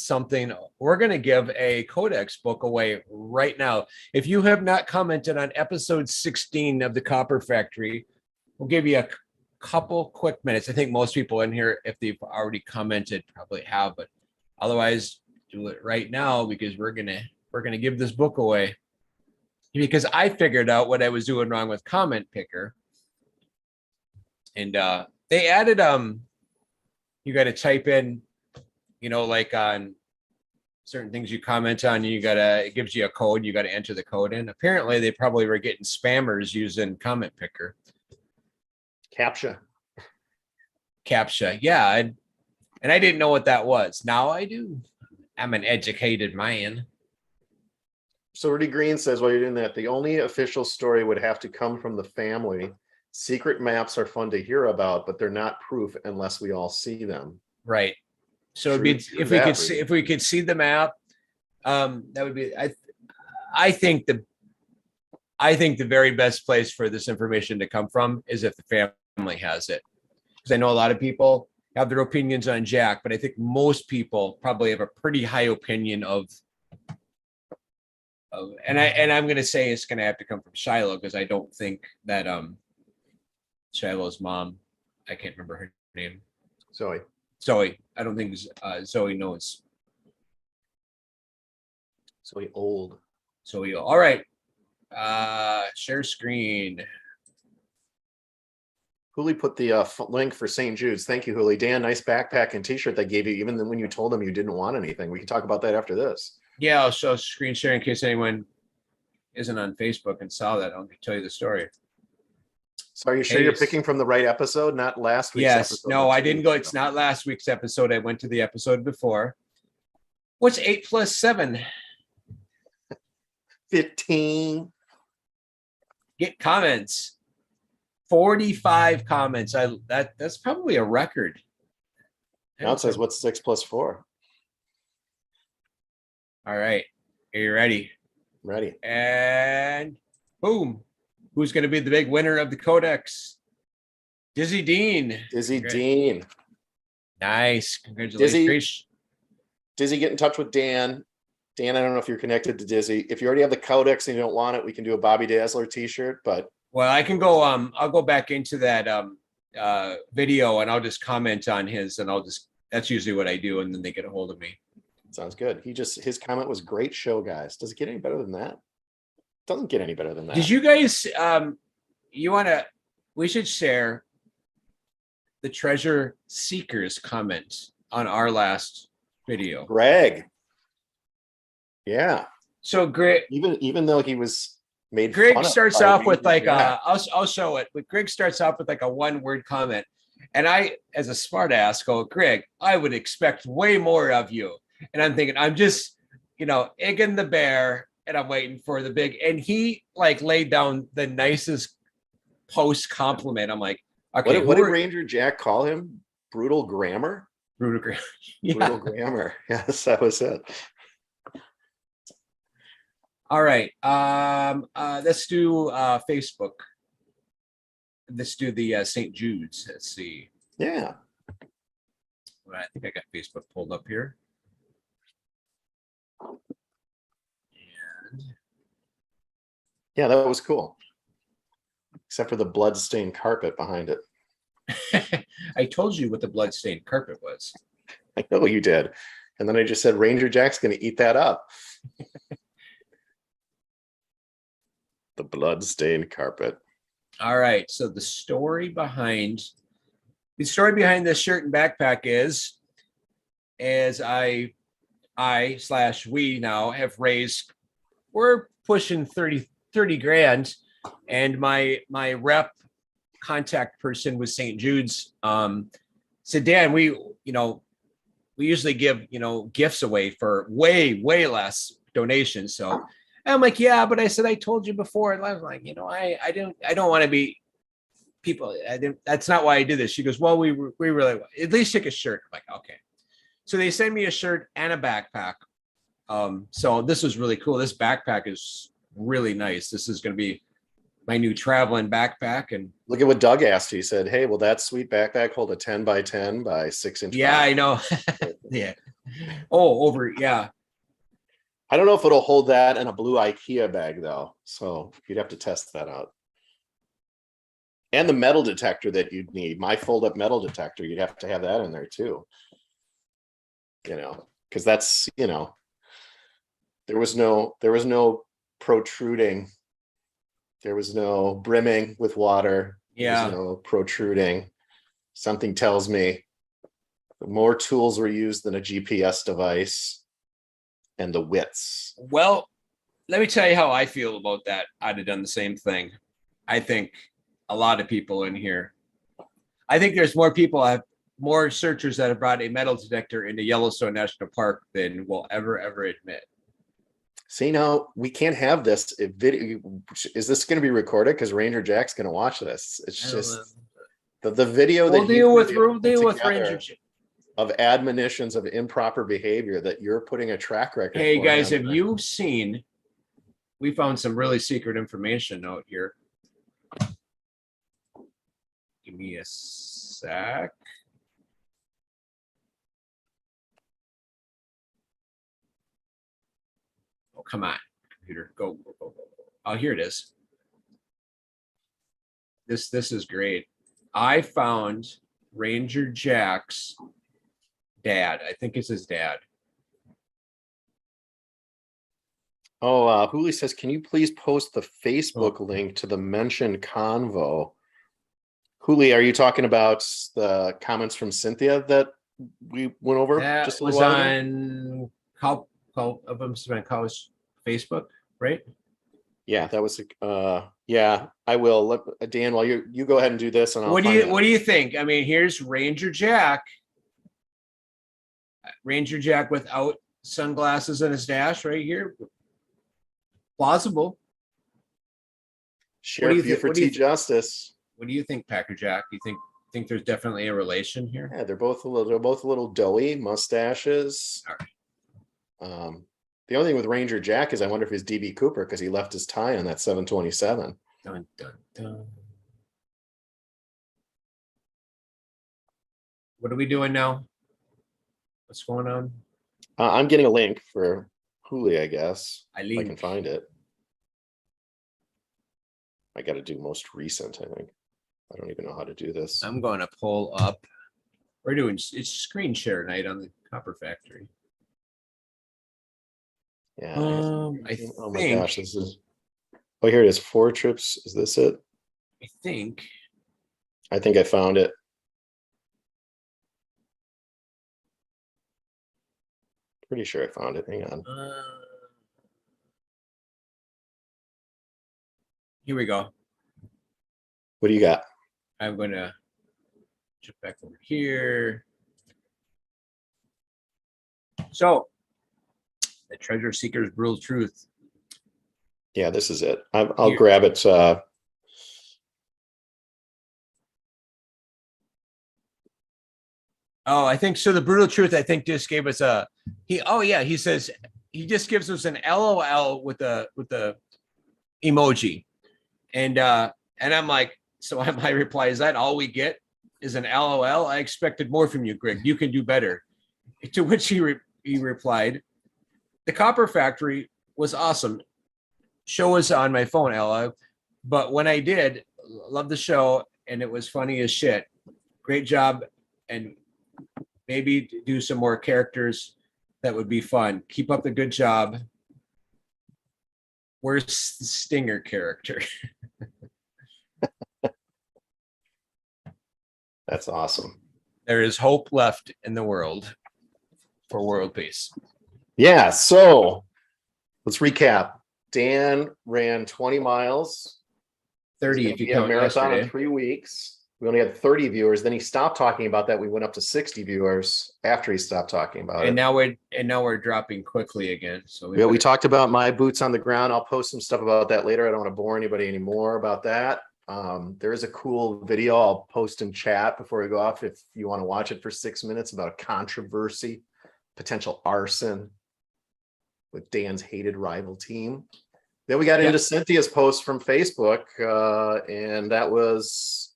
a Codex book away right now. If you have not commented on episode 16 of the Copper Factory, we'll give you a couple quick minutes. I think most people in here, if they've already commented, probably have, but otherwise do it right now, because we're going to give this book away, because I figured out what I was doing wrong with Comment Picker. And they added you got to type in, like on certain things you comment on, it gives you a code, you got to enter the code in. Apparently they probably were getting spammers using Comment Picker. CAPTCHA. Yeah. And I didn't know what that was. Now I do. I'm an educated man. So Rudy Green says, while you're doing that, the only official story would have to come from the family. Secret maps are fun to hear about, but they're not proof unless we all see them. Right. So if we could see the map, that would be. I think the very best place for this information to come from is if the family has it, because I know a lot of people have their opinions on Jack, but I think most people probably have a pretty high opinion of. And I'm going to say it's going to have to come from Shiloh, because I don't think that Shiloh's mom, I can't remember her name. Zoe. I don't think Zoe knows So he old. So we all right. Share screen. Huli put the link for St. Jude's. Thank you, Huli. Dan, nice backpack and t-shirt they gave you, even when you told them you didn't want anything. We can talk about that after this. Yeah, I'll show screen share in case anyone isn't on Facebook and saw that. I'll tell you the story. So are you sure you're picking from the right episode, not last week's Yes. episode? No, I didn't go. It's not last week's episode. I went to the episode before. What's 8 plus 7? 15. Get comments. 45 comments. That's probably a record. Now it says what's 6 plus 4? All right. Are you ready? Ready. And boom. Who's going to be the big winner of the Codex? Dizzy Dean. Dizzy Dean. Nice. Congratulations. Dizzy, get in touch with Dan. Dan, I don't know if you're connected to Dizzy. If you already have the Codex and you don't want it, we can do a Bobby Dazzler t-shirt, but well, I can go I'll go back into that video and I'll just comment on his and that's usually what I do, and then they get a hold of me. Sounds good. His comment was great show, guys. Does it get any better than that? Doesn't get any better than that. Did you guys we should share the Treasure Seekers comment on our last video. Greg. Yeah. So Greg, even though he was made Greg fun of starts by off with Ranger like Jack. I'll show it, but Greg starts off with like a one-word comment. And I, as a smart ass, go, Greg, I would expect way more of you. And I'm thinking, I'm just, egging the bear and I'm waiting for the big, and he like laid down the nicest post compliment. I'm like, okay. What did Ranger Jack call him? Brutal grammar? Brutal grammar. Yeah. Brutal grammar. Yes, that was it. All right. Let's do Facebook. Let's do the St. Jude's. Let's see. Yeah. Well, I think I got Facebook pulled up here. And yeah, that was cool. Except for the blood-stained carpet behind it. I told you what the blood-stained carpet was. I know you did. And then I just said Ranger Jack's going to eat that up. The blood-stained carpet. All right. So the story behind this shirt and backpack is, as we now have raised, we're pushing 30 grand, and my rep contact person with St. Jude's said, Dan, we usually give gifts away for way less donations. So I'm like, yeah, but I said, I told you before. And I was like, I don't want to be people. That's not why I did this. She goes, well, we really, at least take a shirt. I'm like, okay. So they send me a shirt and a backpack. So this was really cool. This backpack is really nice. This is going to be my new traveling backpack. And look at what Doug asked. He said, hey, will that sweet backpack hold a 10 by 10 by 6 inch? Yeah, I know. Yeah. Oh, yeah. I don't know if it'll hold that in a blue IKEA bag though. So you'd have to test that out. And the metal detector that you'd need, my fold up metal detector, you'd have to have that in there too. Because that's, there was no protruding. There was no brimming with water. Yeah. There was no protruding. Something tells me more tools were used than a GPS device. And the widths. Well, let me tell you how I feel about that. I'd have done the same thing. I think a lot of people in here. I think there's more searchers that have brought a metal detector into Yellowstone National Park than will ever admit. See, now we can't have this video. Is this going to be recorded? Because Ranger Jack's going to watch this. It's just the video that we'll deal with Ranger Jack. Of admonitions of improper behavior that you're putting a track record. Hey guys, have you seen? We found some really secret information out here. Give me a sec. Oh, come on, computer, go. Oh, here it is. This is great. I found Ranger Jack's dad. I think it's his dad. Oh, Huli says, can you please post the Oh. Facebook link to the mentioned convo? Huli, are you talking about the comments from Cynthia that we went over That just a was little while ago? on call of them college Facebook, right? Yeah, that was, yeah, I will. Dan, while you go ahead and do this and I'll What do find you what do you think? I mean, here's Ranger Jack. Ranger Jack without sunglasses in his dash right here. Plausible. Sheriff What do you Buford Justice. What do you think, Packer Jack? Do you think there's definitely a relation here? Yeah, they're both a little doughy, mustaches. The only thing with Ranger Jack is I wonder if he's DB Cooper because he left his tie on that 727. Dun, dun, dun. What are we doing now? What's going on? I'm getting a link for Huli, I guess. I If I can link. find it. I got to do most recent, I think. I don't even know how to do this. I'm going to pull up. We're doing it's screen share night on the Copper Factory. Yeah. I Oh my think gosh, this is. Oh, here it is. 4 trips. Is this it? I think I think I found it. Pretty sure I found it. Hang on. Here we go. What do you got? I'm going to jump back over here. So, the Treasure Seeker's Brutal Truth. Yeah, this is it. I'll Here. grab it. Oh, I think so. The Brutal Truth, I think, just gave us a he says he just gives us an LOL with the emoji. And I'm like, so my reply is that all we get is an LOL? I expected more from you, Greg. You can do better. To which he replied, the Copper Factory was awesome. Show was on my phone, Ella. But when I did, love the show, and it was funny as shit. Great job, and maybe do some more characters that would be fun. Keep up the good job. Where's the Stinger character? That's awesome. There is hope left in the world for world peace. Yeah, so let's recap. Dan ran 20 miles. 30 if you He had a count marathon yesterday. in 3 weeks. We only had 30 viewers. Then he stopped talking about that. We went up to 60 viewers after he stopped talking about And it. now we're dropping quickly again. So Yeah, we talked about my boots on the ground. I'll post some stuff about that later. I don't want to bore anybody anymore about that. There is a cool video I'll post in chat before we go off if you want to watch it for 6 minutes about a controversy, potential arson with Dan's hated rival team. Then we got into Cynthia's post from Facebook, and that was.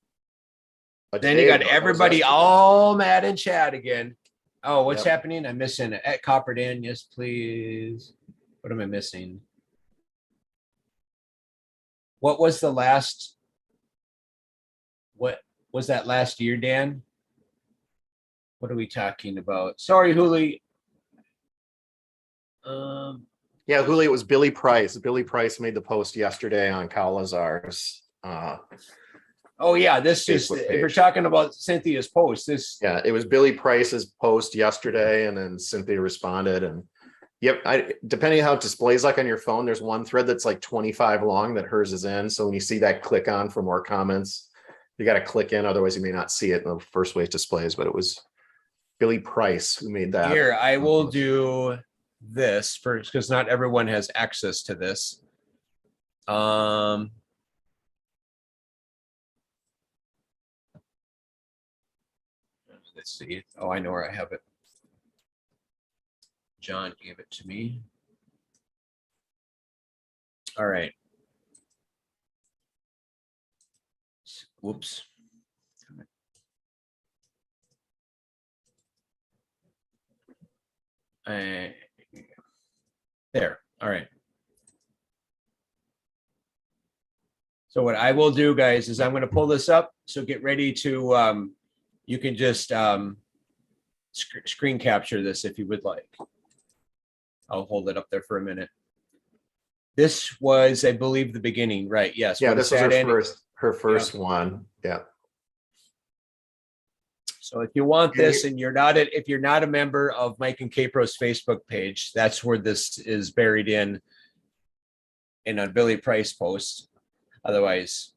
Then you got everybody all mad in chat again. Oh, what's happening? I'm missing it. At Copper Dan, yes, please. What am I missing? What was the last? What was that last year, Dan? What are we talking about? Sorry, Huli. Yeah, Huli, it was Billy Price. Billy Price made the post yesterday on Kalazar's. Oh yeah, this is if we're talking about Cynthia's post. Yeah, it was Billy Price's post yesterday, and then Cynthia responded. And yep, depending on how it displays like on your phone, there's one thread that's like 25 long that hers is in. So when you see that, click on for more comments. You got to click in, otherwise you may not see it in the first way it displays. But it was Billy Price who made that. Here, I will do this first because not everyone has access to this. Let's see. Oh, I know where I have it. John gave it to me. All right. Whoops. There. All right. So what I will do, guys, is I'm going to pull this up. So get ready to, you can just screen capture this if you would like. I'll hold it up there for a minute. This was, I believe, the beginning, right? Yes. Yeah, when this was her Sad Annie- first one. Yeah. So if you want And this and if you're not a member of Mike and Kpro's Facebook page, that's where this is buried in a Billy Price post. Otherwise,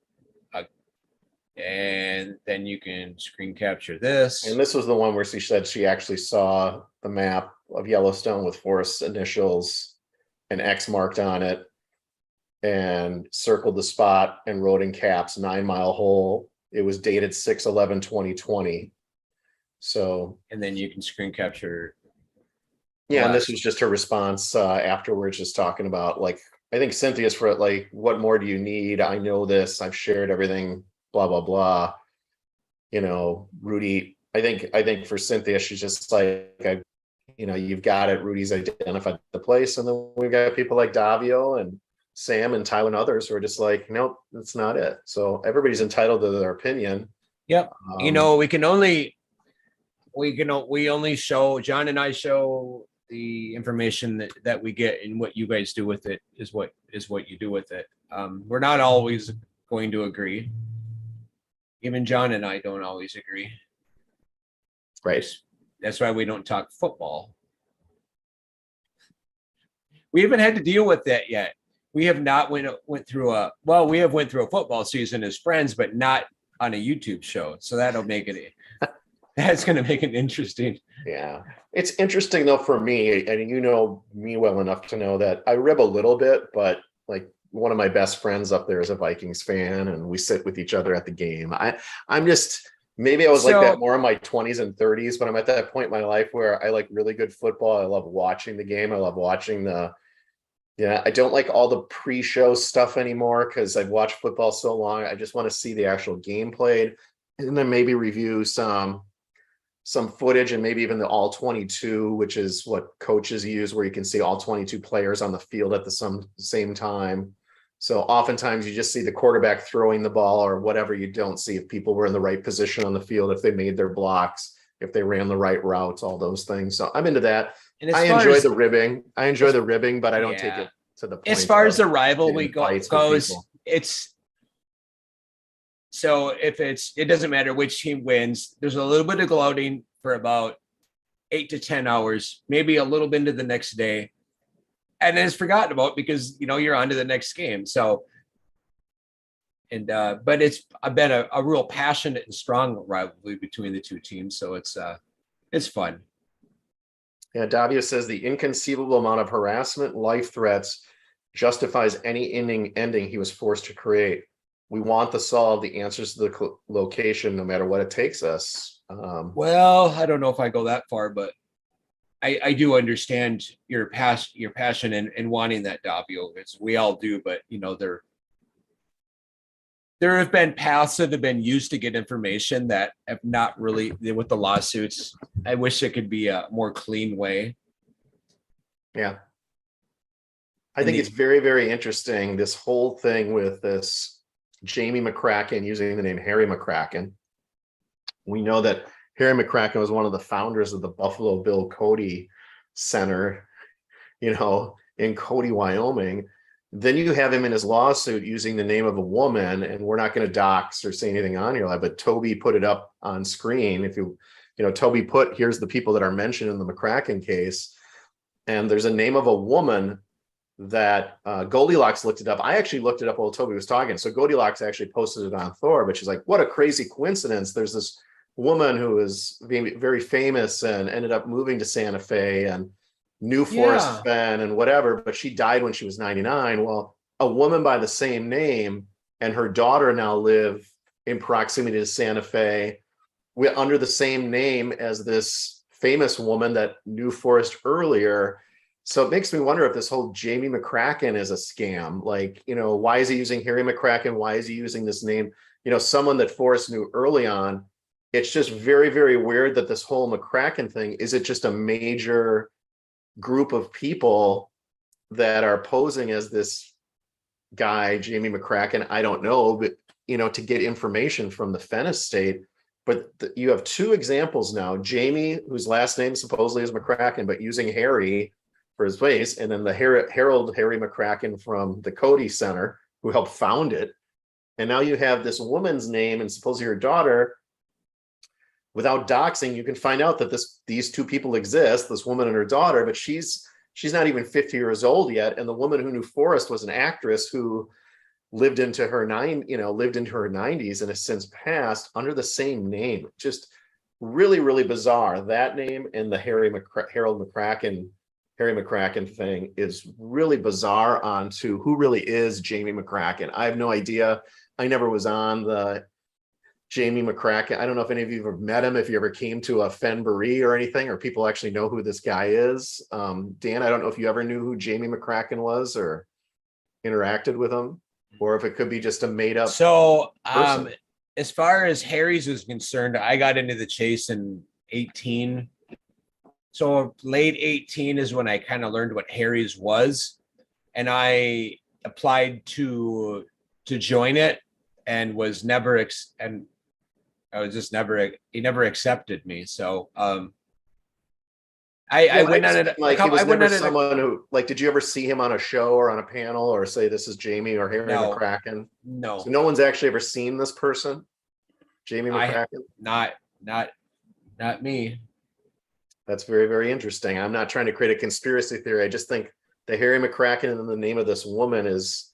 and then you can screen capture this. And this was the one where she said she actually saw the map of Yellowstone with Forrest's initials and X marked on it, and circled the spot and wrote in caps 9 Mile Hole. It was dated 6/11/2020. So, and then you can screen capture. yeah, and this was just her response afterwards, just talking about, like, I think Cynthia's for it, like, what more do you need? I know this, I've shared everything, blah, blah, blah. You know, Rudy, I think for Cynthia, she's just like, you've got it. Rudy's identified the place. And then we've got people like Davio and Sam and Tyler and others who are just like, nope, that's not it. So everybody's entitled to their opinion. Yep. We only show, John and I show the information that we get, and what you guys do with it is what you do with it. We're not always going to agree. Even John and I don't always agree. Right. That's why we don't talk football. We haven't had to deal with that yet. We have not went through a football season as friends, but not on a YouTube show. So that's going to make it interesting. Yeah. It's interesting though for me, and you know me well enough to know that I rib a little bit, but like, one of my best friends up there is a Vikings fan, and we sit with each other at the game. I'm just, maybe I was like that more in my 20s and 30s, but I'm at that point in my life where I like really good football. I love watching the game. I love watching I don't like all the pre-show stuff anymore because I've watched football so long. I just want to see the actual game played, and then maybe review some footage, and maybe even the all 22, which is what coaches use, where you can see all 22 players on the field at the same time. So oftentimes you just see the quarterback throwing the ball or whatever. You don't see if people were in the right position on the field, if they made their blocks, if they ran the right routes, all those things. So I'm into that. I enjoy the ribbing. But I don't take it to the point. As far as the rivalry goes, it's so it doesn't matter which team wins. There's a little bit of gloating for about 8 to 10 hours, maybe a little bit into the next day, and then it's forgotten about because you're on to the next game. So, but it's been a real passionate and strong rivalry between the two teams. So it's fun. Yeah, Davia says the inconceivable amount of harassment, life threats justifies any ending he was forced to create. We want to solve the answers to the location, no matter what it takes us. Well, I don't know if I go that far, but I do understand your passion and wanting that, Davio. We all do, but there have been paths that have been used to get information that have not really, with the lawsuits. I wish it could be a more clean way. Yeah. I think it's very, very interesting, this whole thing with this Jamie McCracken using the name Harry McCracken. We know that Harry McCracken was one of the founders of the Buffalo Bill Cody Center, in Cody, Wyoming. Then you have him in his lawsuit using the name of a woman, and we're not going to dox or say anything on your live, but Toby put it up on screen. If Toby here's the people that are mentioned in the McCracken case, and there's a name of a woman that Goldilocks looked it up. I actually looked it up while Toby was talking. So Goldilocks actually posted it on Thor, but she's like, what a crazy coincidence. There's this woman who is very famous and ended up moving to Santa Fe and knew Forrest Fenn and whatever, but she died when she was 99. Well, a woman by the same name and her daughter now live in proximity to Santa Fe under the same name as this famous woman that knew Forrest earlier. So it makes me wonder if this whole Jamie McCracken is a scam. Like, why is he using Harry McCracken? Why is he using this name? Someone that Forrest knew early on. It's just very, very weird that this whole McCracken thing, is it just a major group of people that are posing as this guy, Jamie McCracken? I don't know, but, to get information from the Fenn estate. But you have two examples now, Jamie, whose last name supposedly is McCracken, but using Harry for his place. And then the Harold Harry McCracken from the Cody Center, who helped found it. And now you have this woman's name and supposedly her daughter. Without doxing, you can find out that these two people exist, this woman and her daughter, but she's not even 50 years old yet. And the woman who knew Forrest was an actress who lived into her 90s and has since passed under the same name. Just really, really bizarre. That name and the Harry McCracken thing is really bizarre onto who really is Jamie McCracken. I have no idea. I never was on the Jamie McCracken. I don't know if any of you have ever met him, if you ever came to a Fenbury or anything, or people actually know who this guy is. Dan, I don't know if you ever knew who Jamie McCracken was or interacted with him, or if it could be just a made up. So as far as Harry's was concerned, I got into the chase in 18. So late 18 is when I kind of learned what Harry's was. And I applied to join it and was never, he never accepted me. So I went on it. Like, he was never someone who, like, did you ever see him on a show or on a panel or say this is Jamie or Harry McCracken? No. So no one's actually ever seen this person, Jamie McCracken? Not me. That's very, very interesting. I'm not trying to create a conspiracy theory. I just think the Harry McCracken and the name of this woman is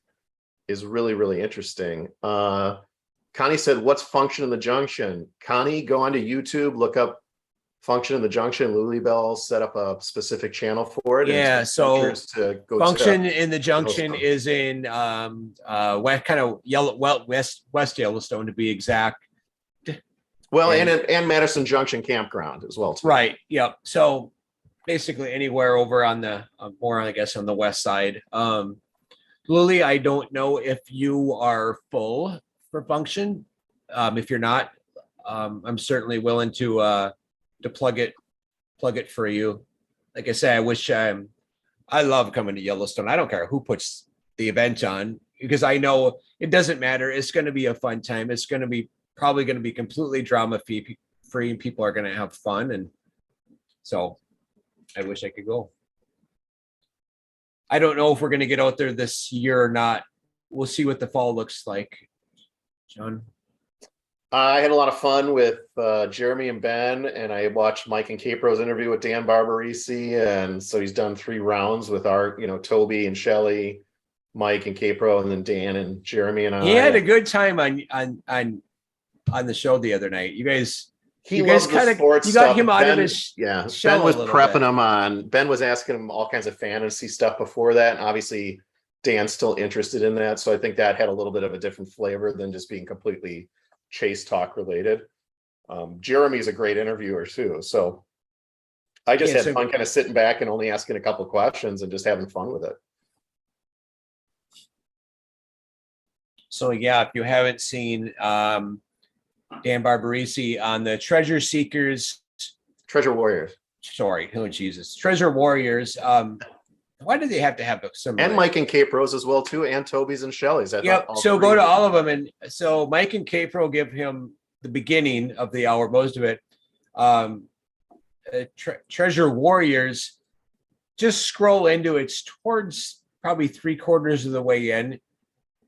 really, really interesting. Connie said, what's Function in the Junction? Connie, go onto YouTube, look up Function in the Junction. Lulibelle set up a specific channel for it. Yeah, so Function in the Junction is in west Yellowstone to be exact. Well, and Madison Junction Campground as well, too. Right. Yep. So basically anywhere over on the more, I guess, on the west side. Lily, I don't know if you are full for Function. If you're not, I'm certainly willing to plug it for you. Like I say, I love coming to Yellowstone. I don't care who puts the event on, because I know it doesn't matter. It's going to be a fun time. It's going to be probably going to be completely drama free. People are going to have fun. And so I wish I could go. I don't know if we're going to get out there this year or not. We'll see what the fall looks like. John? I had a lot of fun with Jeremy and Ben, and I watched Mike and Capro's interview with Dan Barbarisi. And so he's done 3 rounds with our, Toby and Shelly, Mike and Capro, and then Dan and Jeremy and I. He had a good time on the show the other night. You guys kind of got him out of his shell. Ben was prepping him on. Ben was asking him all kinds of fantasy stuff before that, and obviously Dan's still interested in that. So I think that had a little bit of a different flavor than just being completely chase talk related. Jeremy's a great interviewer too. So I just had fun kind of sitting back and only asking a couple of questions and just having fun with it. So yeah, if you haven't seen Dan Barbarisi on the Treasure Warriors. Sorry, oh Jesus, Treasure Warriors. Why do they have to have some? And Mike and Capros as well too, and Toby's and Shelley's. Yep. So go to all of them, and so Mike and Capro give him the beginning of the hour, most of it. Treasure Warriors. Just scroll into it. It's towards probably 3/4 of the way in.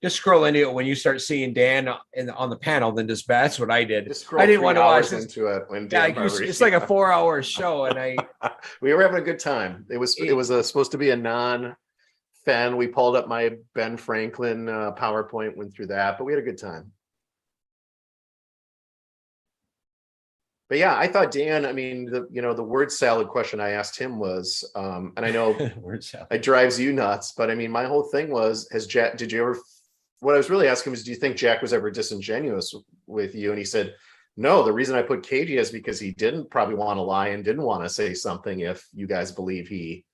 Just scroll into it when you start seeing Dan on the panel. Then that's what I did. I didn't want to watch this. Into it when it's like a 4-hour show, and we were having a good time. It was supposed to be a non-fan. We pulled up my Ben Franklin PowerPoint, went through that, but we had a good time. But yeah, I thought Dan, the word salad question I asked him was, and I know it drives you nuts, but my whole thing was, what I was really asking was, do you think Jack was ever disingenuous with you? And he said, no, the reason I put KG is because he didn't probably want to lie and didn't want to say something if you guys believe he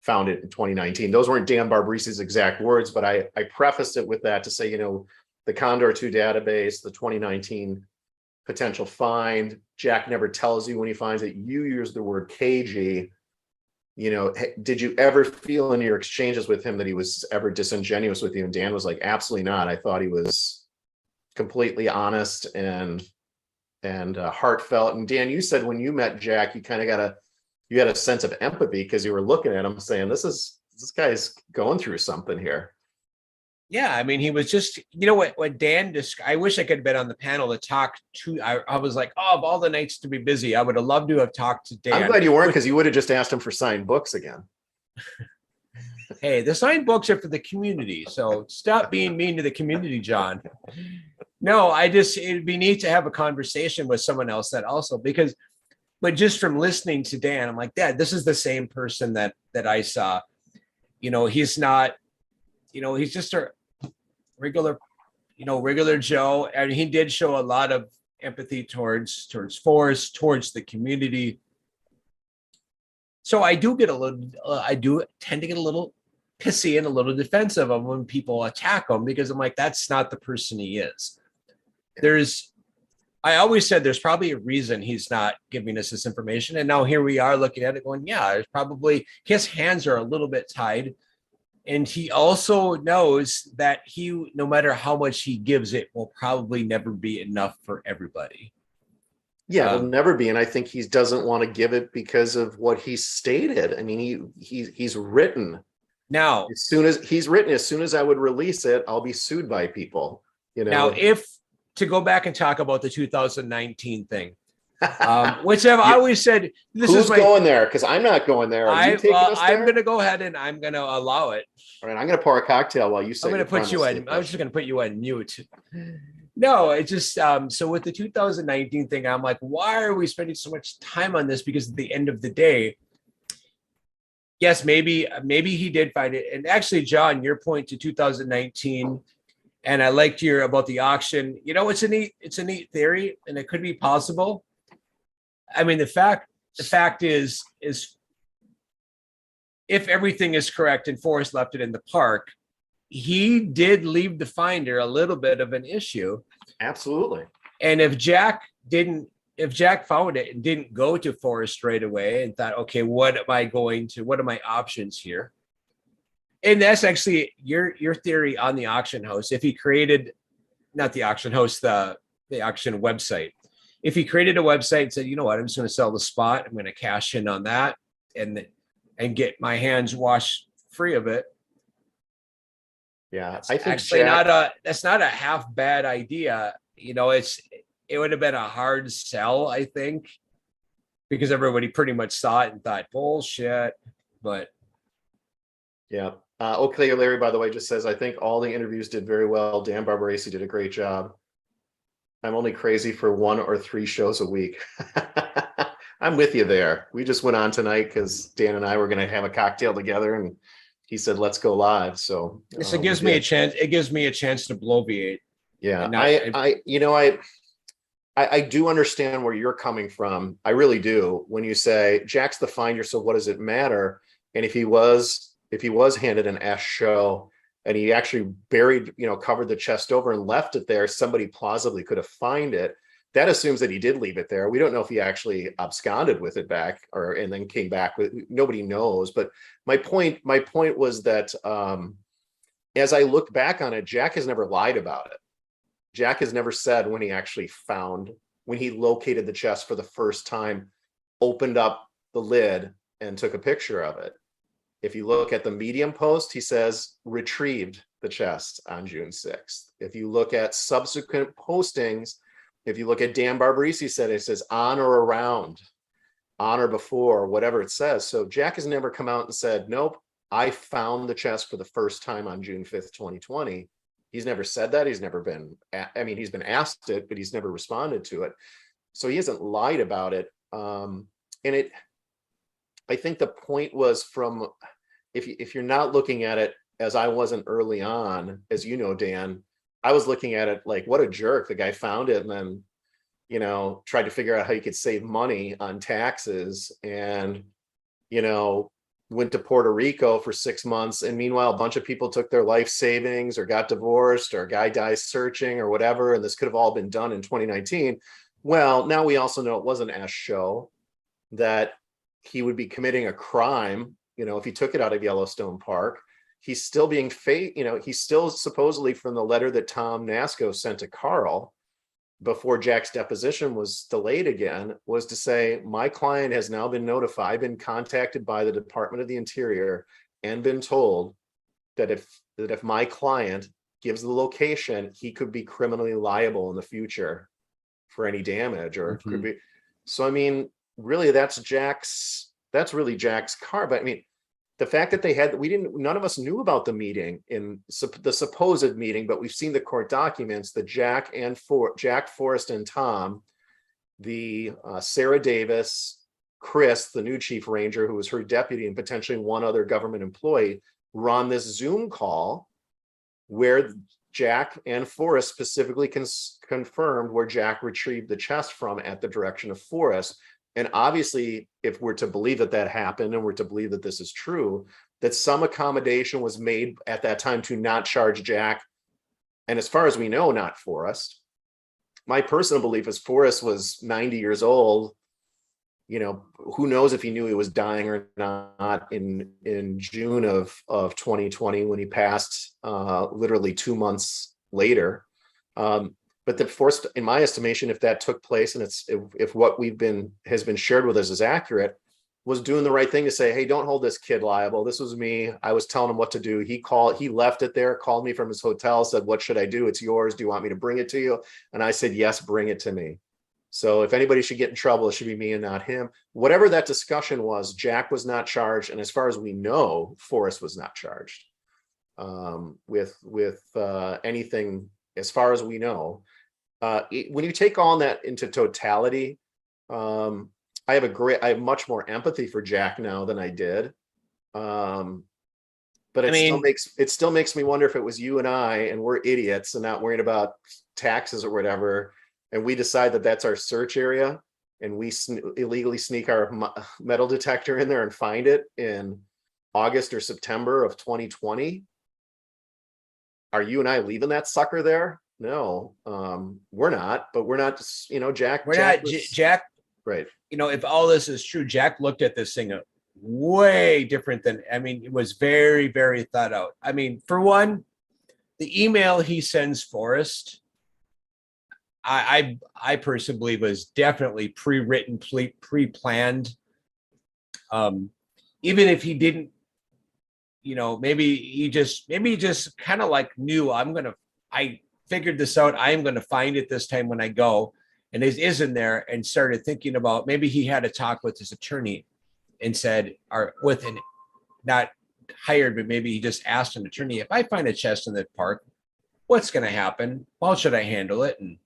found it in 2019. Those weren't Dan Barbarisi's exact words, but I prefaced it with that to say, the Condor 2 database, the 2019 potential find, Jack never tells you when he finds it. You use the word KG. Did you ever feel in your exchanges with him that he was ever disingenuous with you? And Dan was like, absolutely not. I thought he was completely honest and heartfelt. And Dan, you said when you met Jack, you kind of got a you had a sense of empathy because you were looking at him saying, this guy's going through something here. Yeah, I mean, he was just, you know what Dan I wish I could have been on the panel to talk to. I was like, oh, of all the nights to be busy, I would have loved to have talked to Dan. I'm glad you weren't, because you would have just asked him for signed books again. Hey, the signed books are for the community, so stop being mean to the community, John. No, it'd be neat to have a conversation with someone else that also, because, but just from listening to Dan, I'm like, Dad, this is the same person that I saw. You know, he's not, you know, he's just a regular, regular Joe. And he did show a lot of empathy towards Forrest, towards the community. So I do tend to get a little pissy and a little defensive of when people attack him, because I'm like, that's not the person he is. I always said there's probably a reason he's not giving us this information. And now here we are looking at it going, yeah, there's probably, his hands are a little bit tied. And he also knows that no matter how much he gives, it will probably never be enough for everybody. Yeah, it'll never be. And I think he doesn't want to give it because of what he stated. I mean, he's written. Now, as soon as I would release it, I'll be sued by people. You know. Now, if to go back and talk about the 2019 thing, which I've always said, who's going there? Because I'm not going there. I'm going to go ahead and I'm going to allow it. All right, I'm going to pour a cocktail while you say. I'm going to put you in. I was just going to put you on mute. No, it's just so with the 2019 thing, I'm like, why are we spending so much time on this? Because at the end of the day, yes, maybe he did find it. And actually, John, your point to 2019, and I liked your about the auction. You know, it's a neat theory, and it could be possible. I mean, the fact is if everything is correct and Forrest left it in the park, he did leave the finder a little bit of an issue. Absolutely. And if Jack found it and didn't go to Forrest right away and thought, okay, what are my options here? And that's actually your theory on the auction house. If he created, not the auction house, the auction website, if he created a website and said, you know what, I'm just going to sell the spot, I'm going to cash in on that and get my hands washed free of it. Yeah, I think that's not a half bad idea. You know, it would have been a hard sell, I think, because everybody pretty much saw it and thought bullshit. But yeah. Okay, Larry, by the way, just says, I think all the interviews did very well. Dan Barbaresi did a great job. I'm only crazy for 1 or 3 shows a week. I'm with you there. We just went on tonight because Dan and I were going to have a cocktail together, and he said, let's go live. So it gives me a chance. It gives me a chance to bloviate. Yeah. I do understand where you're coming from. I really do. When you say Jack's the finder, so what does it matter? And if he was handed an S show and he actually covered the chest over and left it there, somebody plausibly could have found it. That assumes that he did leave it there. We don't know if he actually absconded with it back and then came back with. Nobody knows. But my point was that as I look back on it, Jack has never lied about it. Jack has never said when he located the chest for the first time, opened up the lid and took a picture of it. If you look at the Medium post, he says retrieved the chest on June 6th. If you look at subsequent postings, if you look at Dan Barbaresi said, it says on or around, on or before, whatever it says. So Jack has never come out and said, nope, I found the chest for the first time on June 5th, 2020. He's never said that. He's never been, he's been asked it, but he's never responded to it. So he hasn't lied about it. I think the point was from, if you're not looking at it as I wasn't early on, as you know, Dan, I was looking at it like, what a jerk. The guy found it and then, tried to figure out how you could save money on taxes and, went to Puerto Rico for 6 months. And meanwhile, a bunch of people took their life savings or got divorced or a guy dies searching or whatever. And this could have all been done in 2019. Well, now we also know it was an S show, that he would be committing a crime, if he took it out of Yellowstone Park. He's still being he's still supposedly, from the letter that Tom Nasco sent to Carl, before Jack's deposition was delayed again, was to say, my client has now been notified, been contacted by the Department of the Interior, and been told that if my client gives the location, he could be criminally liable in the future for any damage, or could be. So I mean, really, that's really Jack's car. But I mean, the fact that none of us knew about the meeting, in the supposed meeting, but we've seen the court documents that Jack, Forrest, and Tom, the Sarah Davis, Chris, the new chief ranger, who was her deputy, and potentially one other government employee, were on this Zoom call where Jack and Forrest specifically confirmed where Jack retrieved the chest from at the direction of Forrest. And obviously, if we're to believe that happened, and we're to believe that this is true, that some accommodation was made at that time to not charge Jack, and as far as we know, not Forrest. My personal belief is Forrest was 90 years old. You know, who knows if he knew he was dying or not in June of 2020, when he passed literally 2 months later. But the Forrest, in my estimation, if that took place, and if what has been shared with us is accurate, was doing the right thing to say, hey, don't hold this kid liable. This was me. I was telling him what to do. He left it there, called me from his hotel, said, what should I do? It's yours. Do you want me to bring it to you? And I said, yes, bring it to me. So if anybody should get in trouble, it should be me and not him. Whatever that discussion was, Jack was not charged. And as far as we know, Forrest was not charged with anything, as far as we know. When you take all that into totality, I have much more empathy for Jack now than I did. But it still makes me wonder if it was you and I, and we're idiots and not worried about taxes or whatever, and we decide that that's our search area, and we illegally sneak our metal detector in there and find it in August or September of 2020. Are you and I leaving that sucker there? No, we're not. But we're not. You know, Jack. Jack. Right. You know, if all this is true, Jack looked at this thing way different than. I mean, it was very, very thought out. I mean, for one, the email he sends Forrest, I personally believe was definitely pre-written, pre-planned. Even if he didn't, you know, maybe he just kind of like knew, I figured this out. I'm going to find it this time when I go, and it is in there, and started thinking about, maybe he had a talk with his attorney and said, not hired, but maybe he just asked an attorney, if I find a chest in the park, what's going to happen? How should I handle it? And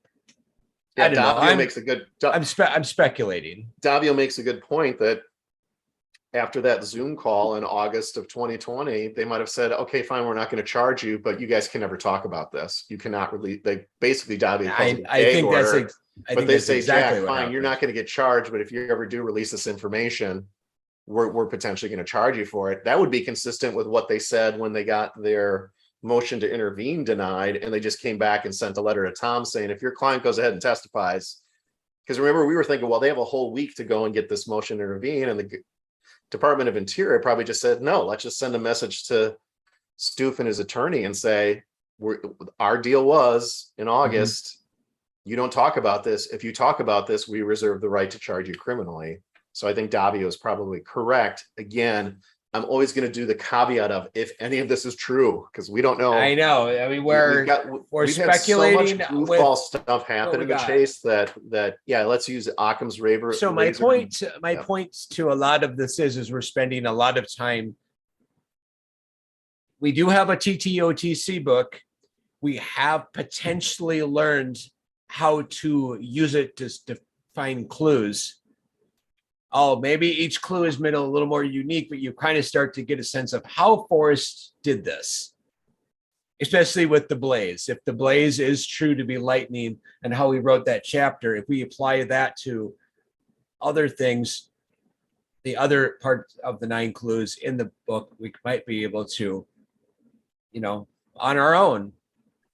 yeah, I don't know. I'm speculating. Davio makes a good point that after that Zoom call in August of 2020, they might have said, okay, fine, we're not going to charge you, but you guys can never talk about this. You cannot really, they basically, Davio calls it a gag order. But they say, exactly, Jack, fine, you're not going to get charged, but if you ever do release this information, we're potentially going to charge you for it. That would be consistent with what they said when they got their motion to intervene denied, and they just came back and sent a letter to Tom saying, if your client goes ahead and testifies, because remember, we were thinking, well, they have a whole week to go and get this motion to intervene, and the Department of Interior probably just said, no, let's just send a message to Stoof and his attorney and say, our deal was in August, you don't talk about this. If you talk about this, we reserve the right to charge you criminally. So I think Davio is probably correct. Again, I'm always going to do the caveat of if any of this is true, because we don't know. I know. I mean, we're speculating. Had so much goofball stuff happen in the chase that yeah, let's use Occam's razor. So my point to a lot of this is we're spending a lot of time. We do have a TTOTC book. We have potentially learned how to use it to find clues. Oh, maybe each clue is made a little more unique, but you kind of start to get a sense of how Forrest did this, especially with the blaze. If the blaze is true to be lightning and how he wrote that chapter, if we apply that to other things, the other part of the 9 clues in the book, we might be able to, you know, on our own.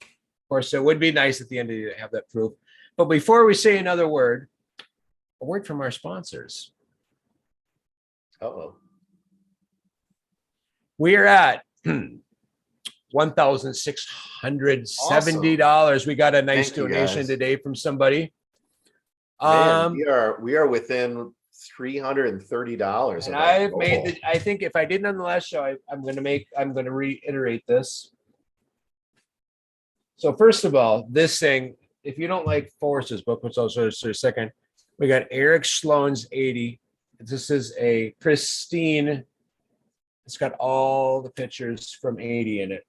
Of course, it would be nice at the end of the day to have that proof. But before we say another word, a word from our sponsors. Uh-oh. We are at $1,670. We got a nice Thank you, donation guys. today from somebody. Man, we are within $330. And of our I've made goal. I think if I didn't on the last show, I'm going to reiterate this. So first of all, this thing, if you don't like Forrest's book, which I'll show you in a second, we got Eric Sloan's 80. This is a pristine, it's got all the pictures from 80 in it.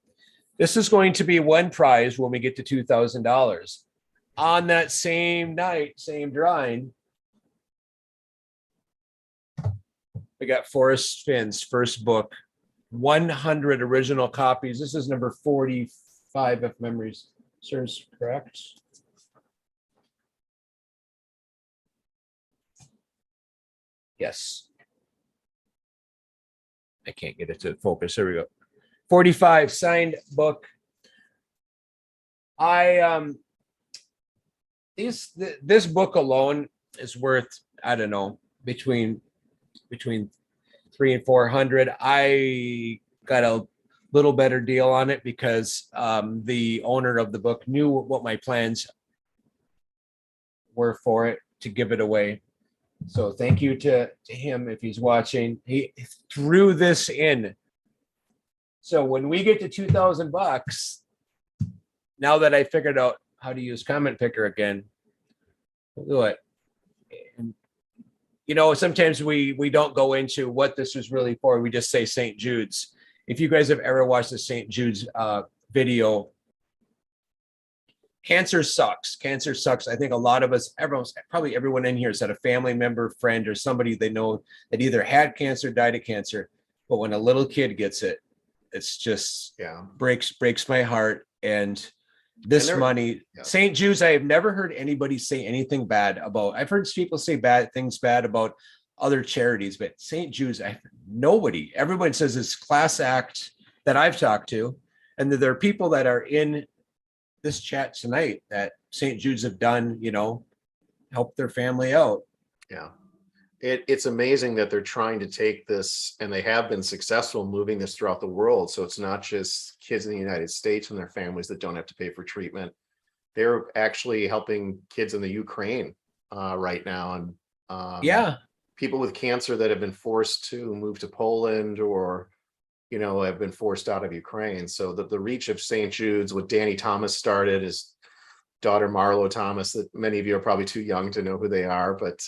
This is going to be one prize when we get to $2,000. On that same night, same drawing, we got Forrest Finn's first book, 100 original copies. This is number 45, if memory serves correct. Yes. I can't get it to focus. Here we go. 45 signed book. This book alone is worth, I don't know, between 300 and 400. I got a little better deal on it because the owner of the book knew what my plans were for it to give it away. So thank you to him if he's watching. He threw this in. So when we get to $2,000, now that I figured out how to use Comment Picker again, we'll do it. And, you know, sometimes we don't go into what this was really for. We just say St. Jude's. If you guys have ever watched the St. Jude's video, cancer sucks. Cancer sucks. I think a lot of us, probably everyone in here has had a family member, friend, or somebody they know that either had cancer, died of cancer. But when a little kid gets it, it's just breaks my heart. And this money, St. Jude's, I have never heard anybody say anything bad about. I've heard people say bad about other charities, but St. Jude's, nobody. Everyone says it's class act that I've talked to, and that there are people that are in this chat tonight that St. Jude's have done, you know, help their family out. Yeah. It's amazing that they're trying to take this, and they have been successful moving this throughout the world. So it's not just kids in the United States and their families that don't have to pay for treatment. They're actually helping kids in the Ukraine right now. And people with cancer that have been forced to move to Poland or, you know, have been forced out of Ukraine. So the reach of St. Jude's, what Danny Thomas started, his daughter Marlo Thomas, that many of you are probably too young to know who they are, but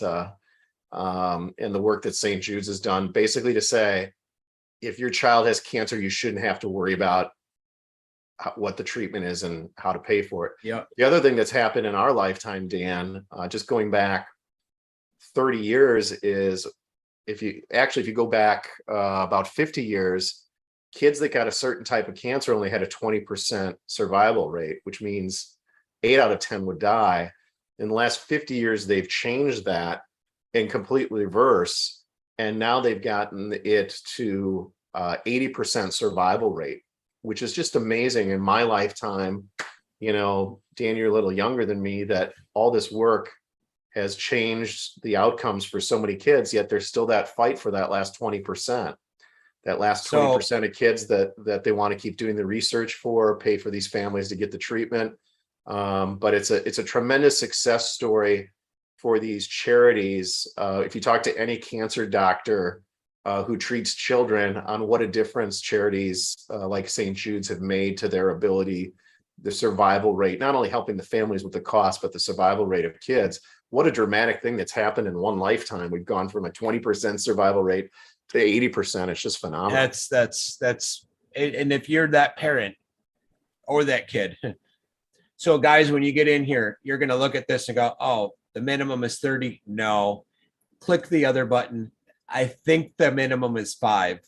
and the work that St. Jude's has done, basically to say, if your child has cancer, you shouldn't have to worry about what the treatment is and how to pay for it. Yeah. The other thing that's happened in our lifetime, Dan, just going back 30 years, is if you go back about 50 years, kids that got a certain type of cancer only had a 20% survival rate, which means 8 out of 10 would die. In the last 50 years, they've changed that in complete reverse. And now they've gotten it to 80% survival rate, which is just amazing. In my lifetime, you know, Dan, you're a little younger than me, that all this work has changed the outcomes for so many kids, yet there's still that fight for that last 20%. That last 20% of kids that they want to keep doing the research for, pay for these families to get the treatment. But it's a tremendous success story for these charities. If you talk to any cancer doctor who treats children, on what a difference charities like St. Jude's have made to their ability, the survival rate, not only helping the families with the cost, but the survival rate of kids. What a dramatic thing that's happened in one lifetime. We've gone from a 20% survival rate to 80%. It's just phenomenal. That's and if you're that parent or that kid, so guys, when you get in here, you're going to look at this and go, oh, the minimum is 30. No, click the other button. I think the minimum is $5.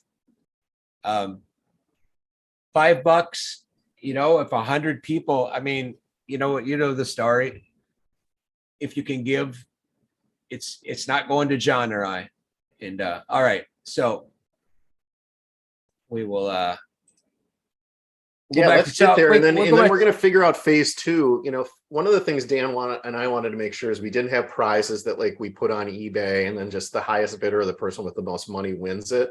$5, you know, if 100 people, I mean, you know the story. If you can give, it's not going to John or I. And all right, so we will let's get there. And then we're going to figure out phase 2. You know, one of the things Dan and I wanted to make sure is we didn't have prizes that like we put on eBay and then just the highest bidder or the person with the most money wins it.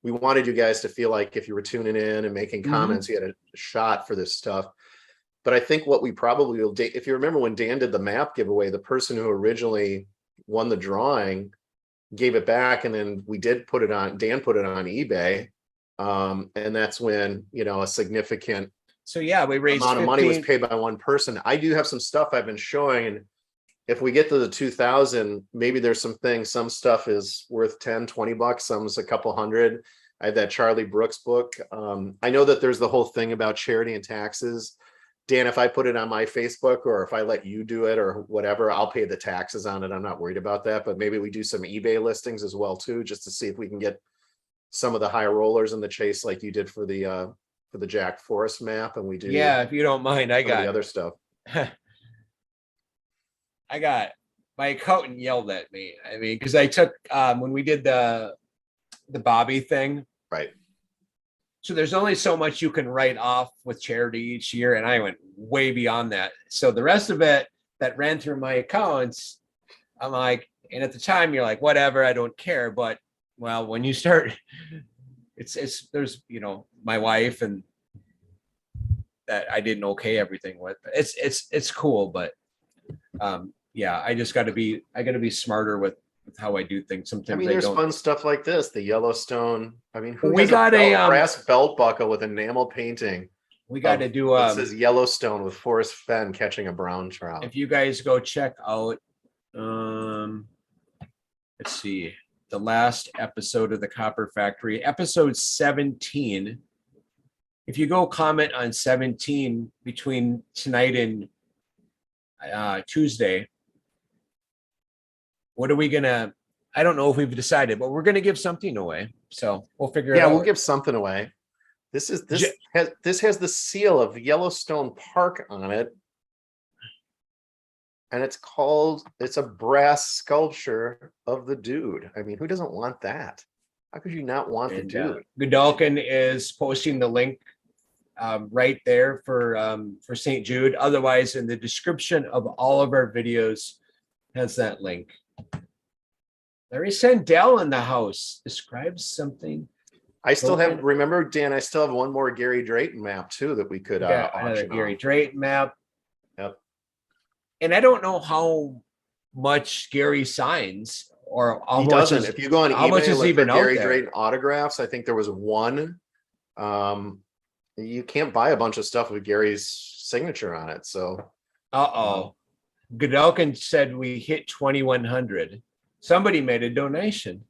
we wanted you guys to feel like if you were tuning in and making comments, you had a shot for this stuff. But I think what we probably will do, if you remember when Dan did the map giveaway, the person who originally won the drawing gave it back, and then we did put it on, Dan put it on eBay. And that's when, you know, a significant So yeah, we raised amount of money was 15 paid by one person. I do have some stuff I've been showing, and if we get to the 2000, maybe there's some things, some stuff is worth 10, 20 bucks, some's a couple hundred. I have that Charlie Brooks book. I know that there's the whole thing about charity and taxes. Dan, if I put it on my Facebook, or if I let you do it or whatever, I'll pay the taxes on it. I'm not worried about that, but maybe we do some eBay listings as well too, just to see if we can get some of the high rollers in the chase like you did for the Jack Forest map, and we do Yeah, if you don't mind, I some of the got other stuff. I got my accountant yelled at me. I mean, because I took when we did the Bobby thing. Right. So there's only so much you can write off with charity each year, and I went way beyond that. So the rest of it that ran through my accounts, I'm like, and at the time you're like, whatever, I don't care. But well, when you start, it's there's, you know, my wife and that I didn't okay everything with. It's cool, but yeah, I got to be smarter with how I do things. Sometimes I mean, I there's don't. fun stuff like this, the Yellowstone. I mean, who We has got a brass belt buckle with enamel painting? we got to do It says Yellowstone with Forrest Fenn catching a brown trout. if you guys go check out let's see, the last episode of the Copper Factory, episode 17. If you go comment on 17 between tonight and Tuesday, what are we gonna, I don't know if we've decided, but we're gonna give something away. So we'll figure it Yeah, out. we'll give something away. This has the seal of Yellowstone Park on it. And it's a brass sculpture of the dude. I mean, who doesn't want that? How could you not want the dude? Godalkin is posting the link right there for St. Jude. Otherwise, in the description of all of our videos has that link. Larry Sandell in the house describes something. I still have, remember, Dan, I still have one more Gary Drayton map too that we could Another auction Gary off. Drayton map. Yep. And I don't know how much Gary signs or how He much doesn't. is, If you go on how much eBay, is look even for out Gary there. Drayton autographs. I think there was one. You can't buy a bunch of stuff with Gary's signature on it. So Godalkin said we hit 2,100. Somebody made a donation.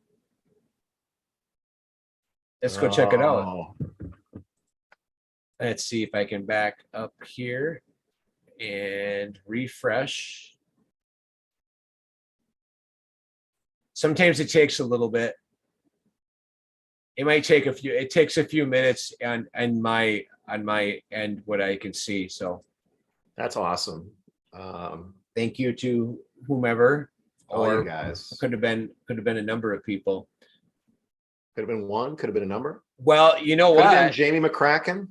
Let's go check it out. Oh. Let's see if I can back up here and refresh. Sometimes it takes a little bit. It might take it takes a few minutes on my end, what I can see. So That's awesome. thank you to whomever, All you or guys. could have been a number of people. Could have been one, could have been a number. Well, you know Could have been what? Jamie McCracken.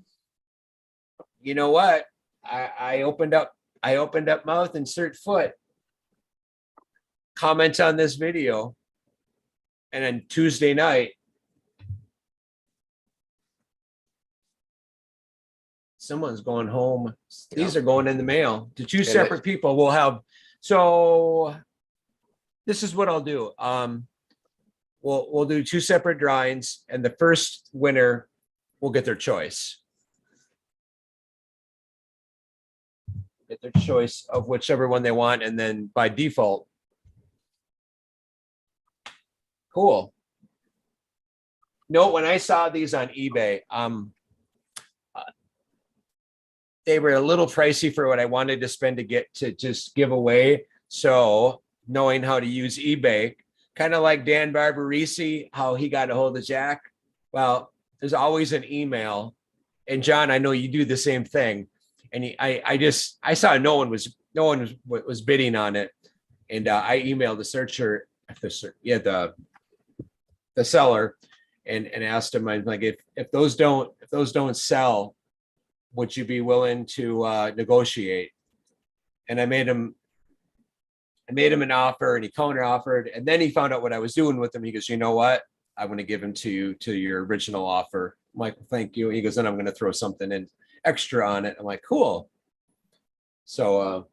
You know what? I opened up mouth, insert foot. Comments on this video. And then Tuesday night, someone's going home. These are going in the mail to two separate people. We'll have, so this is what I'll do. We'll do two separate drawings, and the first winner will get their choice. Get their choice of whichever one they want, and then by default. Cool. No, when I saw these on eBay, they were a little pricey for what I wanted to spend to get to just give away. So knowing how to use eBay, kind of like Dan Barbarisi, how he got a hold of Jack. Well, there's always an email. And John, I know you do the same thing. And I saw no one was bidding on it. And I emailed the searcher, the seller, and asked him, I'm like, if those don't sell, would you be willing to negotiate? And I made him an offer, and he counter offered, and then he found out what I was doing with him. He goes, you know what? I'm going to give him to your original offer. I'm like, thank you. He goes, then I'm going to throw something in extra on it. I'm like, cool. So,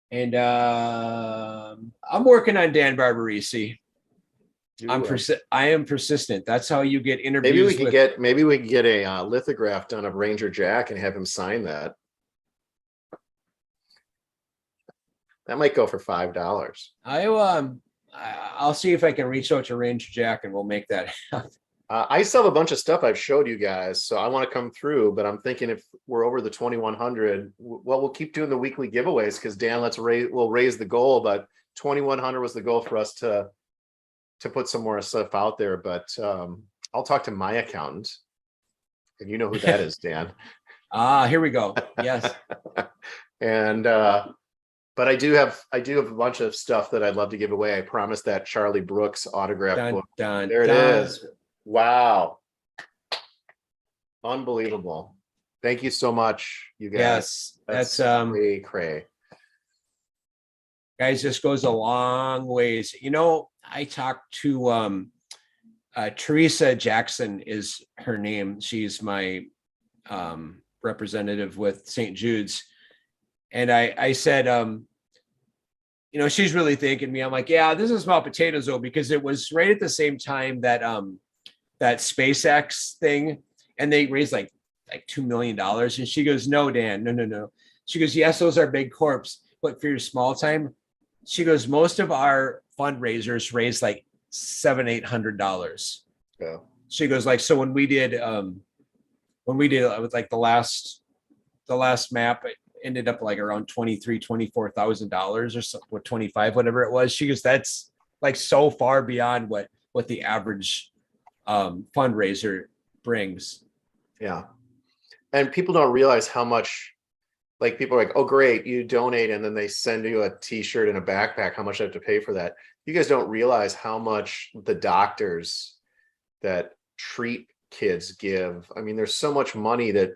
and I'm working on Dan Barbarisi. I am persistent. That's how you get interviews. Maybe we could get a lithograph done of Ranger Jack and have him sign that. That might go for $5. I'll see if I can reach out to Ranger Jack and we'll make that happen. I still have a bunch of stuff I've showed you guys, so I want to come through, but I'm thinking if we're over the 2,100, well, we'll keep doing the weekly giveaways because Dan, we'll raise the goal, but 2,100 was the goal for us to put some more stuff out there. But I'll talk to my accountant, and you know who that is, Dan. Here we go. Yes. And but I do have a bunch of stuff that I'd love to give away. I promised that Charlie Brooks autograph book. There it is. Wow. Unbelievable. Thank you so much, you guys. Yes, that's cray. Guys, this goes a long ways. You know, I talked to Teresa Jackson is her name. She's my representative with St. Jude's. And I said, you know, she's really thanking me. I'm like, yeah, this is small potatoes though, because it was right at the same time that that SpaceX thing, and they raised like $2 million. And she goes, no, Dan, no. She goes, yes, those are big corps, but for your small time, she goes, most of our fundraisers raise like $700-800. Yeah. She goes, like, so when we did with like the last map, it ended up like around $24,000 or so, or 25, whatever it was. She goes, that's like so far beyond what the average fundraiser brings. Yeah. And people don't realize how much, like, people are like, oh, great, you donate, and then they send you a t-shirt and a backpack. How much I have to pay for that? You guys don't realize how much the doctors that treat kids give. I mean, there's so much money that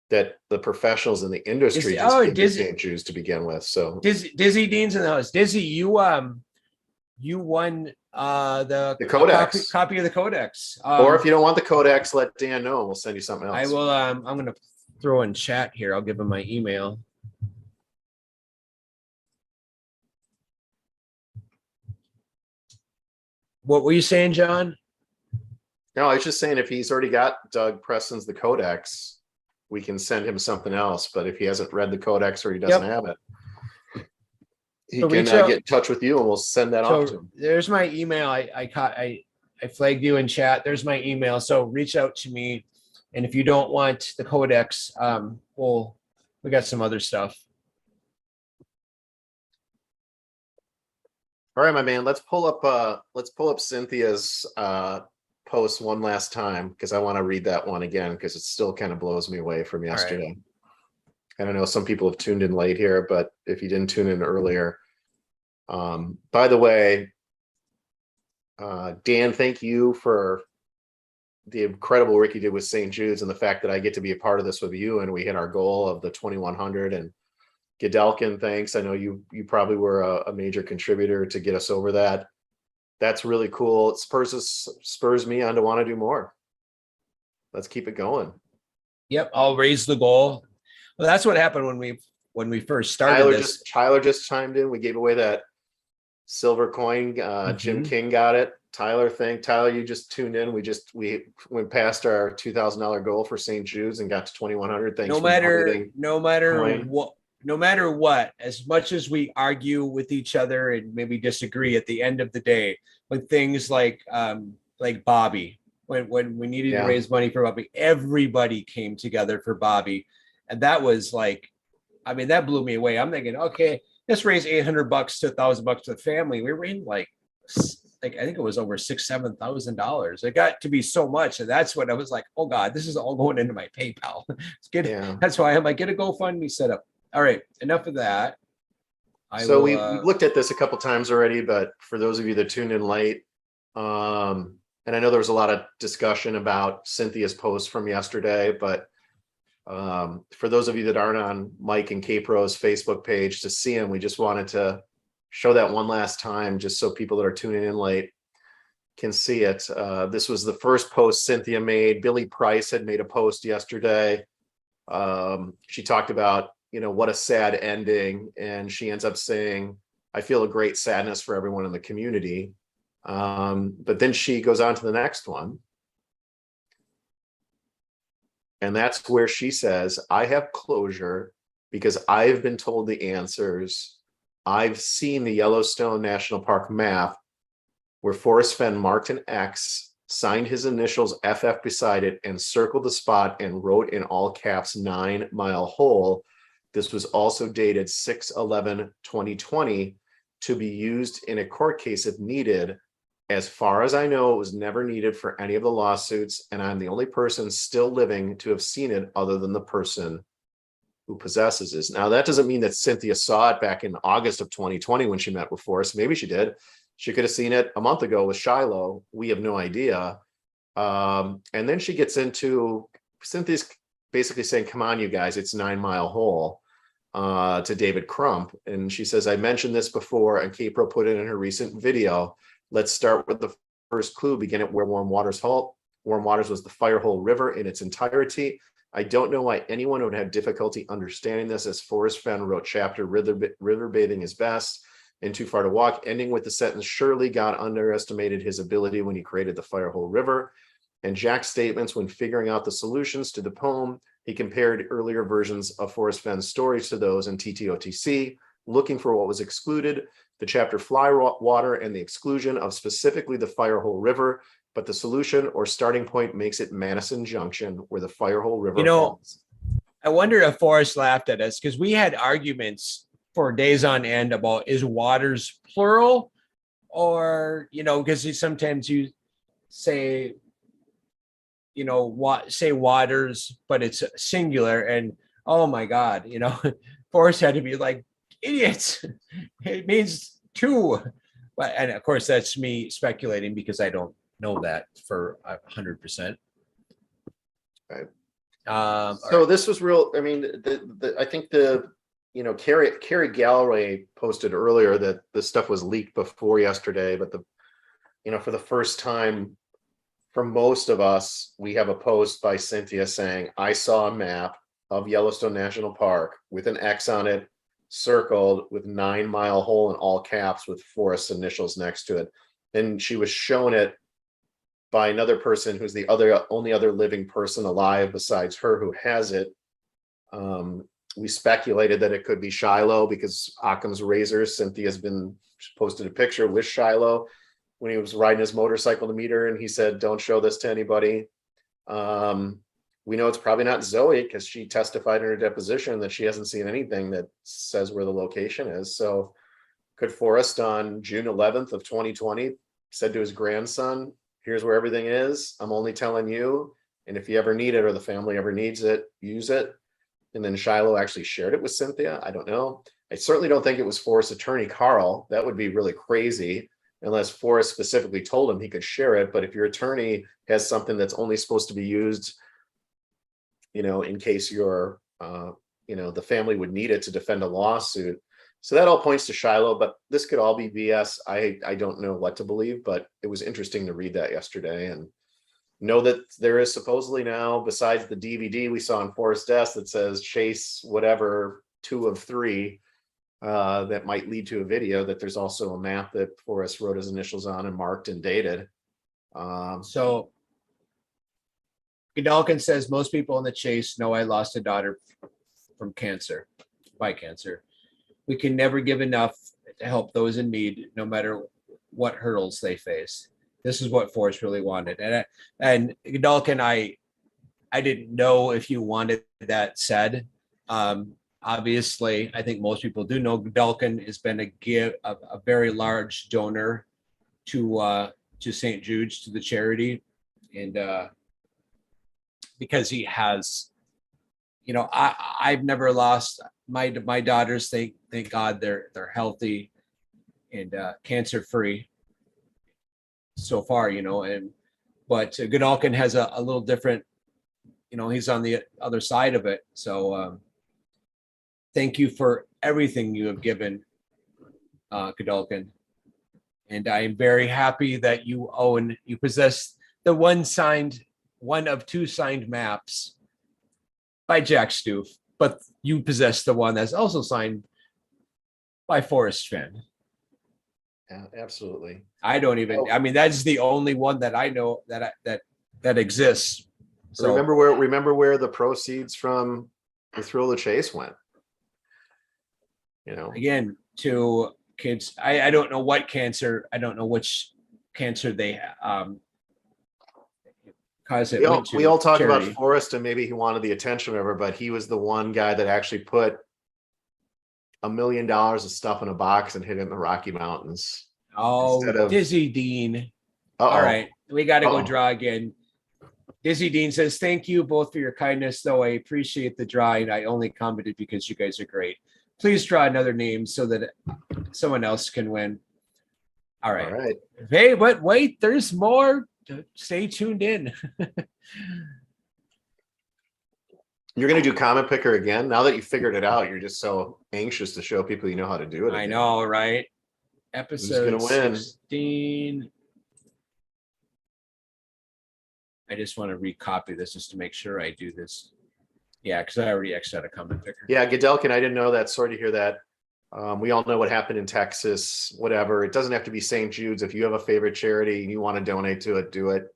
the professionals in the industry just choose to begin with. So Dizzy Dean's in the house. Dizzy, you won the codex copy of the codex. Or if you don't want the codex, let Dan know and we'll send you something else. I will. I'm going to throw in chat here. I'll give him my email. What were you saying, John? No, I was just saying if he's already got Doug Preston's the codex, we can send him something else. But if he hasn't read the codex or he doesn't have it, he can get in touch with you and we'll send that off to him. There's my email. I flagged you in chat. There's my email. So reach out to me. And if you don't want the codex, we got some other stuff. All right, my man. Let's pull up Cynthia's post one last time because I want to read that one again because it still kind of blows me away from yesterday. Right. And I know some people have tuned in late here, but if you didn't tune in earlier, by the way, Dan, thank you for the incredible work you did with St. Jude's and the fact that I get to be a part of this with you and we hit our goal of the 2,100. And Gedelkin, thanks. I know you probably were a major contributor to get us over that. That's really cool. It spurs me on to want to do more. Let's keep it going. Yep, I'll raise the goal. Well, that's what happened when we first started Tyler just chimed in. We gave away that silver coin. Jim King got it. Tyler, you just tuned in. We went past our $2,000 goal for St. Jude's and got to 2,100. Thanks. No matter what, as much as we argue with each other and maybe disagree, at the end of the day, when things like Bobby, when we needed to raise money for Bobby, everybody came together for Bobby. And that was like, I mean, that blew me away. I'm thinking, okay, let's raise $800 to $1,000 to the family. We were in like I think it was over $6,000-7,000. It got to be so much. And that's when I was like, oh God, this is all going into my PayPal. That's why I'm like, get a GoFundMe set up. All right, enough of that. We've looked at this a couple times already, but for those of you that tuned in late, and I know there was a lot of discussion about Cynthia's post from yesterday, but for those of you that aren't on Mike and K-Pro's Facebook page to see him, we just wanted to show that one last time, just so people that are tuning in late can see it. This was the first post Cynthia made. Billy Price had made a post yesterday. She talked about, what a sad ending. And she ends up saying, I feel a great sadness for everyone in the community. But then she goes on to the next one. And that's where she says, I have closure because I've been told the answers. I've seen the Yellowstone National Park map where Forrest Fenn marked an X, signed his initials FF beside it, and circled the spot and wrote in all caps 9 Mile Hole. This was also dated 6/11/2020 to be used in a court case if needed. As far as I know, it was never needed for any of the lawsuits, and I'm the only person still living to have seen it other than the person who possesses it. Now, that doesn't mean that Cynthia saw it back in August of 2020 when she met with Forrest. Maybe she did. She could have seen it a month ago with Shiloh. We have no idea. And then she gets into, Cynthia's basically saying, come on, you guys, it's 9 Mile Hole, to David Crump. And she says, I mentioned this before, and Capro put it in her recent video. Let's start with the first clue, begin at where Warm Waters halt. Warm Waters was the Firehole River in its entirety. I don't know why anyone would have difficulty understanding this, as Forrest Fenn wrote chapter river bathing is best and too far to walk, ending with the sentence, surely God underestimated his ability when he created the Firehole River. And Jack's statements when figuring out the solutions to the poem, he compared earlier versions of Forrest Fenn's stories to those in TTOTC, looking for what was excluded, the chapter Fly Water and the exclusion of specifically the Firehole River, but the solution or starting point makes it Madison Junction, where the Firehole River falls. I wonder if Forrest laughed at us, because we had arguments for days on end about, is waters plural, or, because sometimes you say, say waters, but it's singular, and oh my God, Forrest had to be like, idiots, it means two. But, and of course, that's me speculating because I don't know that for 100%. Right. So this was real. I mean, I think Carrie Galloway posted earlier that this stuff was leaked before yesterday, but for the first time for most of us, we have a post by Cynthia saying, I saw a map of Yellowstone National Park with an X on it, circled with 9 Mile Hole in all caps with Forrest's initials next to it. And she was shown it by another person who's the only other living person alive besides her who has it. We speculated that it could be Shiloh because Occam's razor, Cynthia's posted a picture with Shiloh when he was riding his motorcycle to meet her, and he said, don't show this to anybody. We know it's probably not Zoe because she testified in her deposition that she hasn't seen anything that says where the location is. So could Forrest on June 11th of 2020 said to his grandson, here's where everything is. I'm only telling you. And if you ever need it or the family ever needs it, use it. And then Shiloh actually shared it with Cynthia. I don't know. I certainly don't think it was Forrest's attorney, Carl. That would be really crazy unless Forrest specifically told him he could share it. But if your attorney has something that's only supposed to be used, in case the family would need it to defend a lawsuit. So that all points to Shiloh, but this could all be BS. I don't know what to believe, but it was interesting to read that yesterday and know that there is supposedly now, besides the DVD we saw in Forrest's desk that says Chase, whatever, 2 of 3, that might lead to a video, that there's also a map that Forrest wrote his initials on and marked and dated. So Godalkin says most people in the chase know I lost a daughter by cancer. We can never give enough to help those in need, no matter what hurdles they face. This is what Forrest really wanted. And Godalkin, I didn't know if you wanted that said. Obviously, I think most people do know Godalkin has been a very large donor to St. Jude's, to the charity. And because he has, I've never lost my daughters. Thank God they're healthy and cancer free so far, but Godalkin has a little different, he's on the other side of it. So thank you for everything you have given Godolkin. And I am very happy that you possess the one of two signed maps by Jack Stoof, but you possess the one that's also signed by Forrest Fenn. Yeah, absolutely. I don't even, I mean, that's the only one that I know that exists. So remember where the proceeds from the Thrill of the Chase went. You know, again, to kids, I don't know what cancer, I don't know which cancer they caused it. We all talk about Forrest and maybe he wanted the attention of her, but he was the one guy that actually put $1 million of stuff in a box and hid it in the Rocky Mountains. Oh, Dizzy Dean. All right, we got to go draw again. Dizzy Dean says, thank you both for your kindness, though I appreciate the drawing. I only commented because you guys are great. Please draw another name so that someone else can win. All right. All right. Hey, but wait, there's more. Stay tuned in. You're going to do Comment Picker again? Now that you figured it out, you're just so anxious to show people you know how to do it again. I know, right? Episode Who's gonna win? 16. I just want to recopy this just to make sure I do this. Yeah, because I already X'd out a Comment Picker. Yeah, Godolkin, I didn't know that. Sorry to hear that. We all know what happened in Texas, whatever. It doesn't have to be St. Jude's. If you have a favorite charity and you want to donate to it, do it.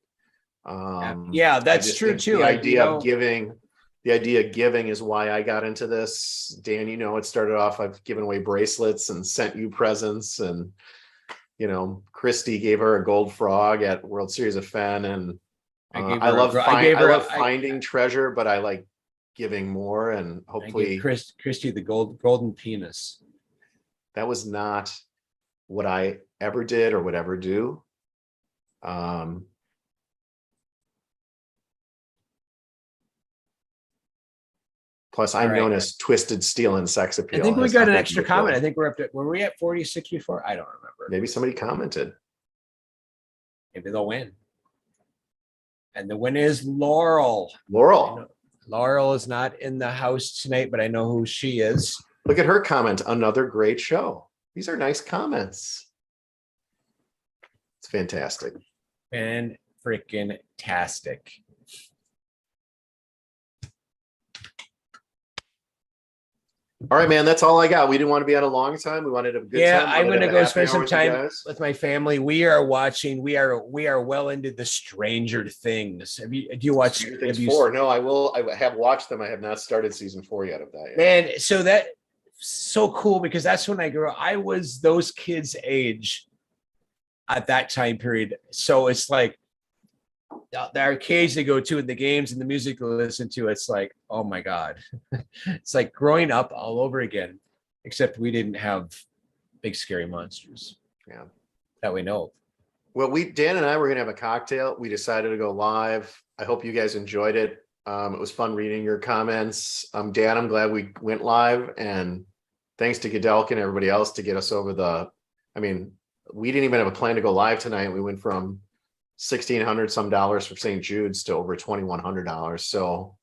Yeah, that's true too. The idea of giving is why I got into this. Dan, you know, it started off, I've given away bracelets and sent you presents, and you know, Christy gave her a gold frog at World Series of Fen, and I love finding treasure, but I like giving more, and hopefully Christy the golden penis. That was not what I ever did or would ever do. Plus, I'm known as Twisted Steel and Sex Appeal. I think we got an extra comment. I think we're up to, were we at 46 before? I don't remember. Maybe somebody commented. Maybe they'll win. And the win is Laurel. Laurel is not in the house tonight, but I know who she is. Look at her comment. Another great show. These are nice comments. It's fantastic. Freaking-tastic. All right, man. That's all I got. We didn't want to be on a long time. We wanted a good time. Yeah, I'm going to go spend some time with my family. We are watching. We are well into the Stranger Things. Do you watch Stranger Things 4? No, I will. I have watched them. I have not started season 4 yet of that yet. Man, so that's so cool because that's when I grew up. I was those kids' age at that time period. So it's like the arcades they go to and the games and the music they listen to, it's like, oh my God. It's like growing up all over again, except we didn't have big scary monsters. Yeah. That we know. Well, Dan and I were going to have a cocktail. We decided to go live. I hope you guys enjoyed it. It was fun reading your comments. Dan, I'm glad we went live, and thanks to Godolkin and everybody else to get us over we didn't even have a plan to go live tonight. We went from $1,600 some dollars for St. Jude's to over $2,100. So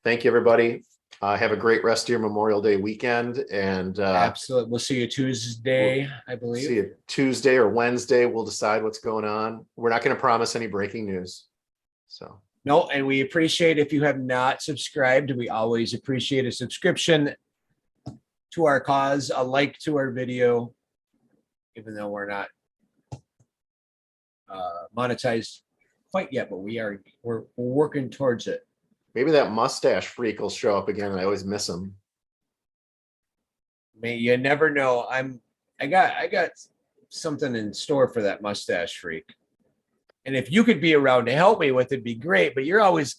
thank you, everybody. Have a great rest of your Memorial Day weekend. And absolutely. We'll see you Tuesday, I believe. See you Tuesday or Wednesday. We'll decide what's going on. We're not going to promise any breaking news. So no, and we appreciate if you have not subscribed. We always appreciate a subscription to our cause, a like to our video, even though we're not monetized quite yet, but we're working towards it. Maybe that mustache freak will show up again, and I always miss him. You never know. I got something in store for that mustache freak. And if you could be around to help me with it, it'd be great. But you're always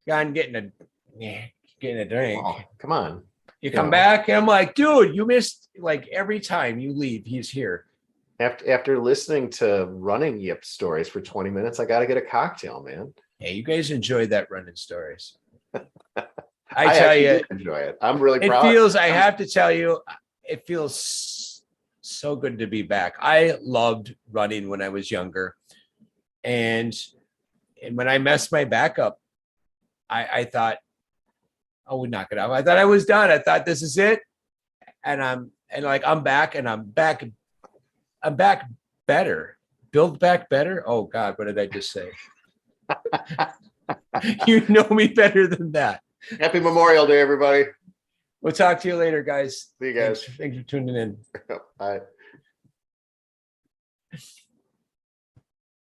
gone getting a drink. Oh, come on. You come back, and I'm like, dude, you missed, like, every time you leave, he's here. After listening to running Yip stories for 20 minutes, I got to get a cocktail, man. Hey, you guys enjoyed that running stories. I tell you, enjoy it. I'm really proud. I have to tell you, it feels so good to be back. I loved running when I was younger. And when I messed my back up, I thought, I would knock it off. I thought I was done. I thought this is it. And I'm back, and I'm back I'm back better. Build back better. Oh God, what did I just say? You know me better than that. Happy Memorial Day, everybody. We'll talk to you later, guys. See you guys. Thanks for tuning in. Bye.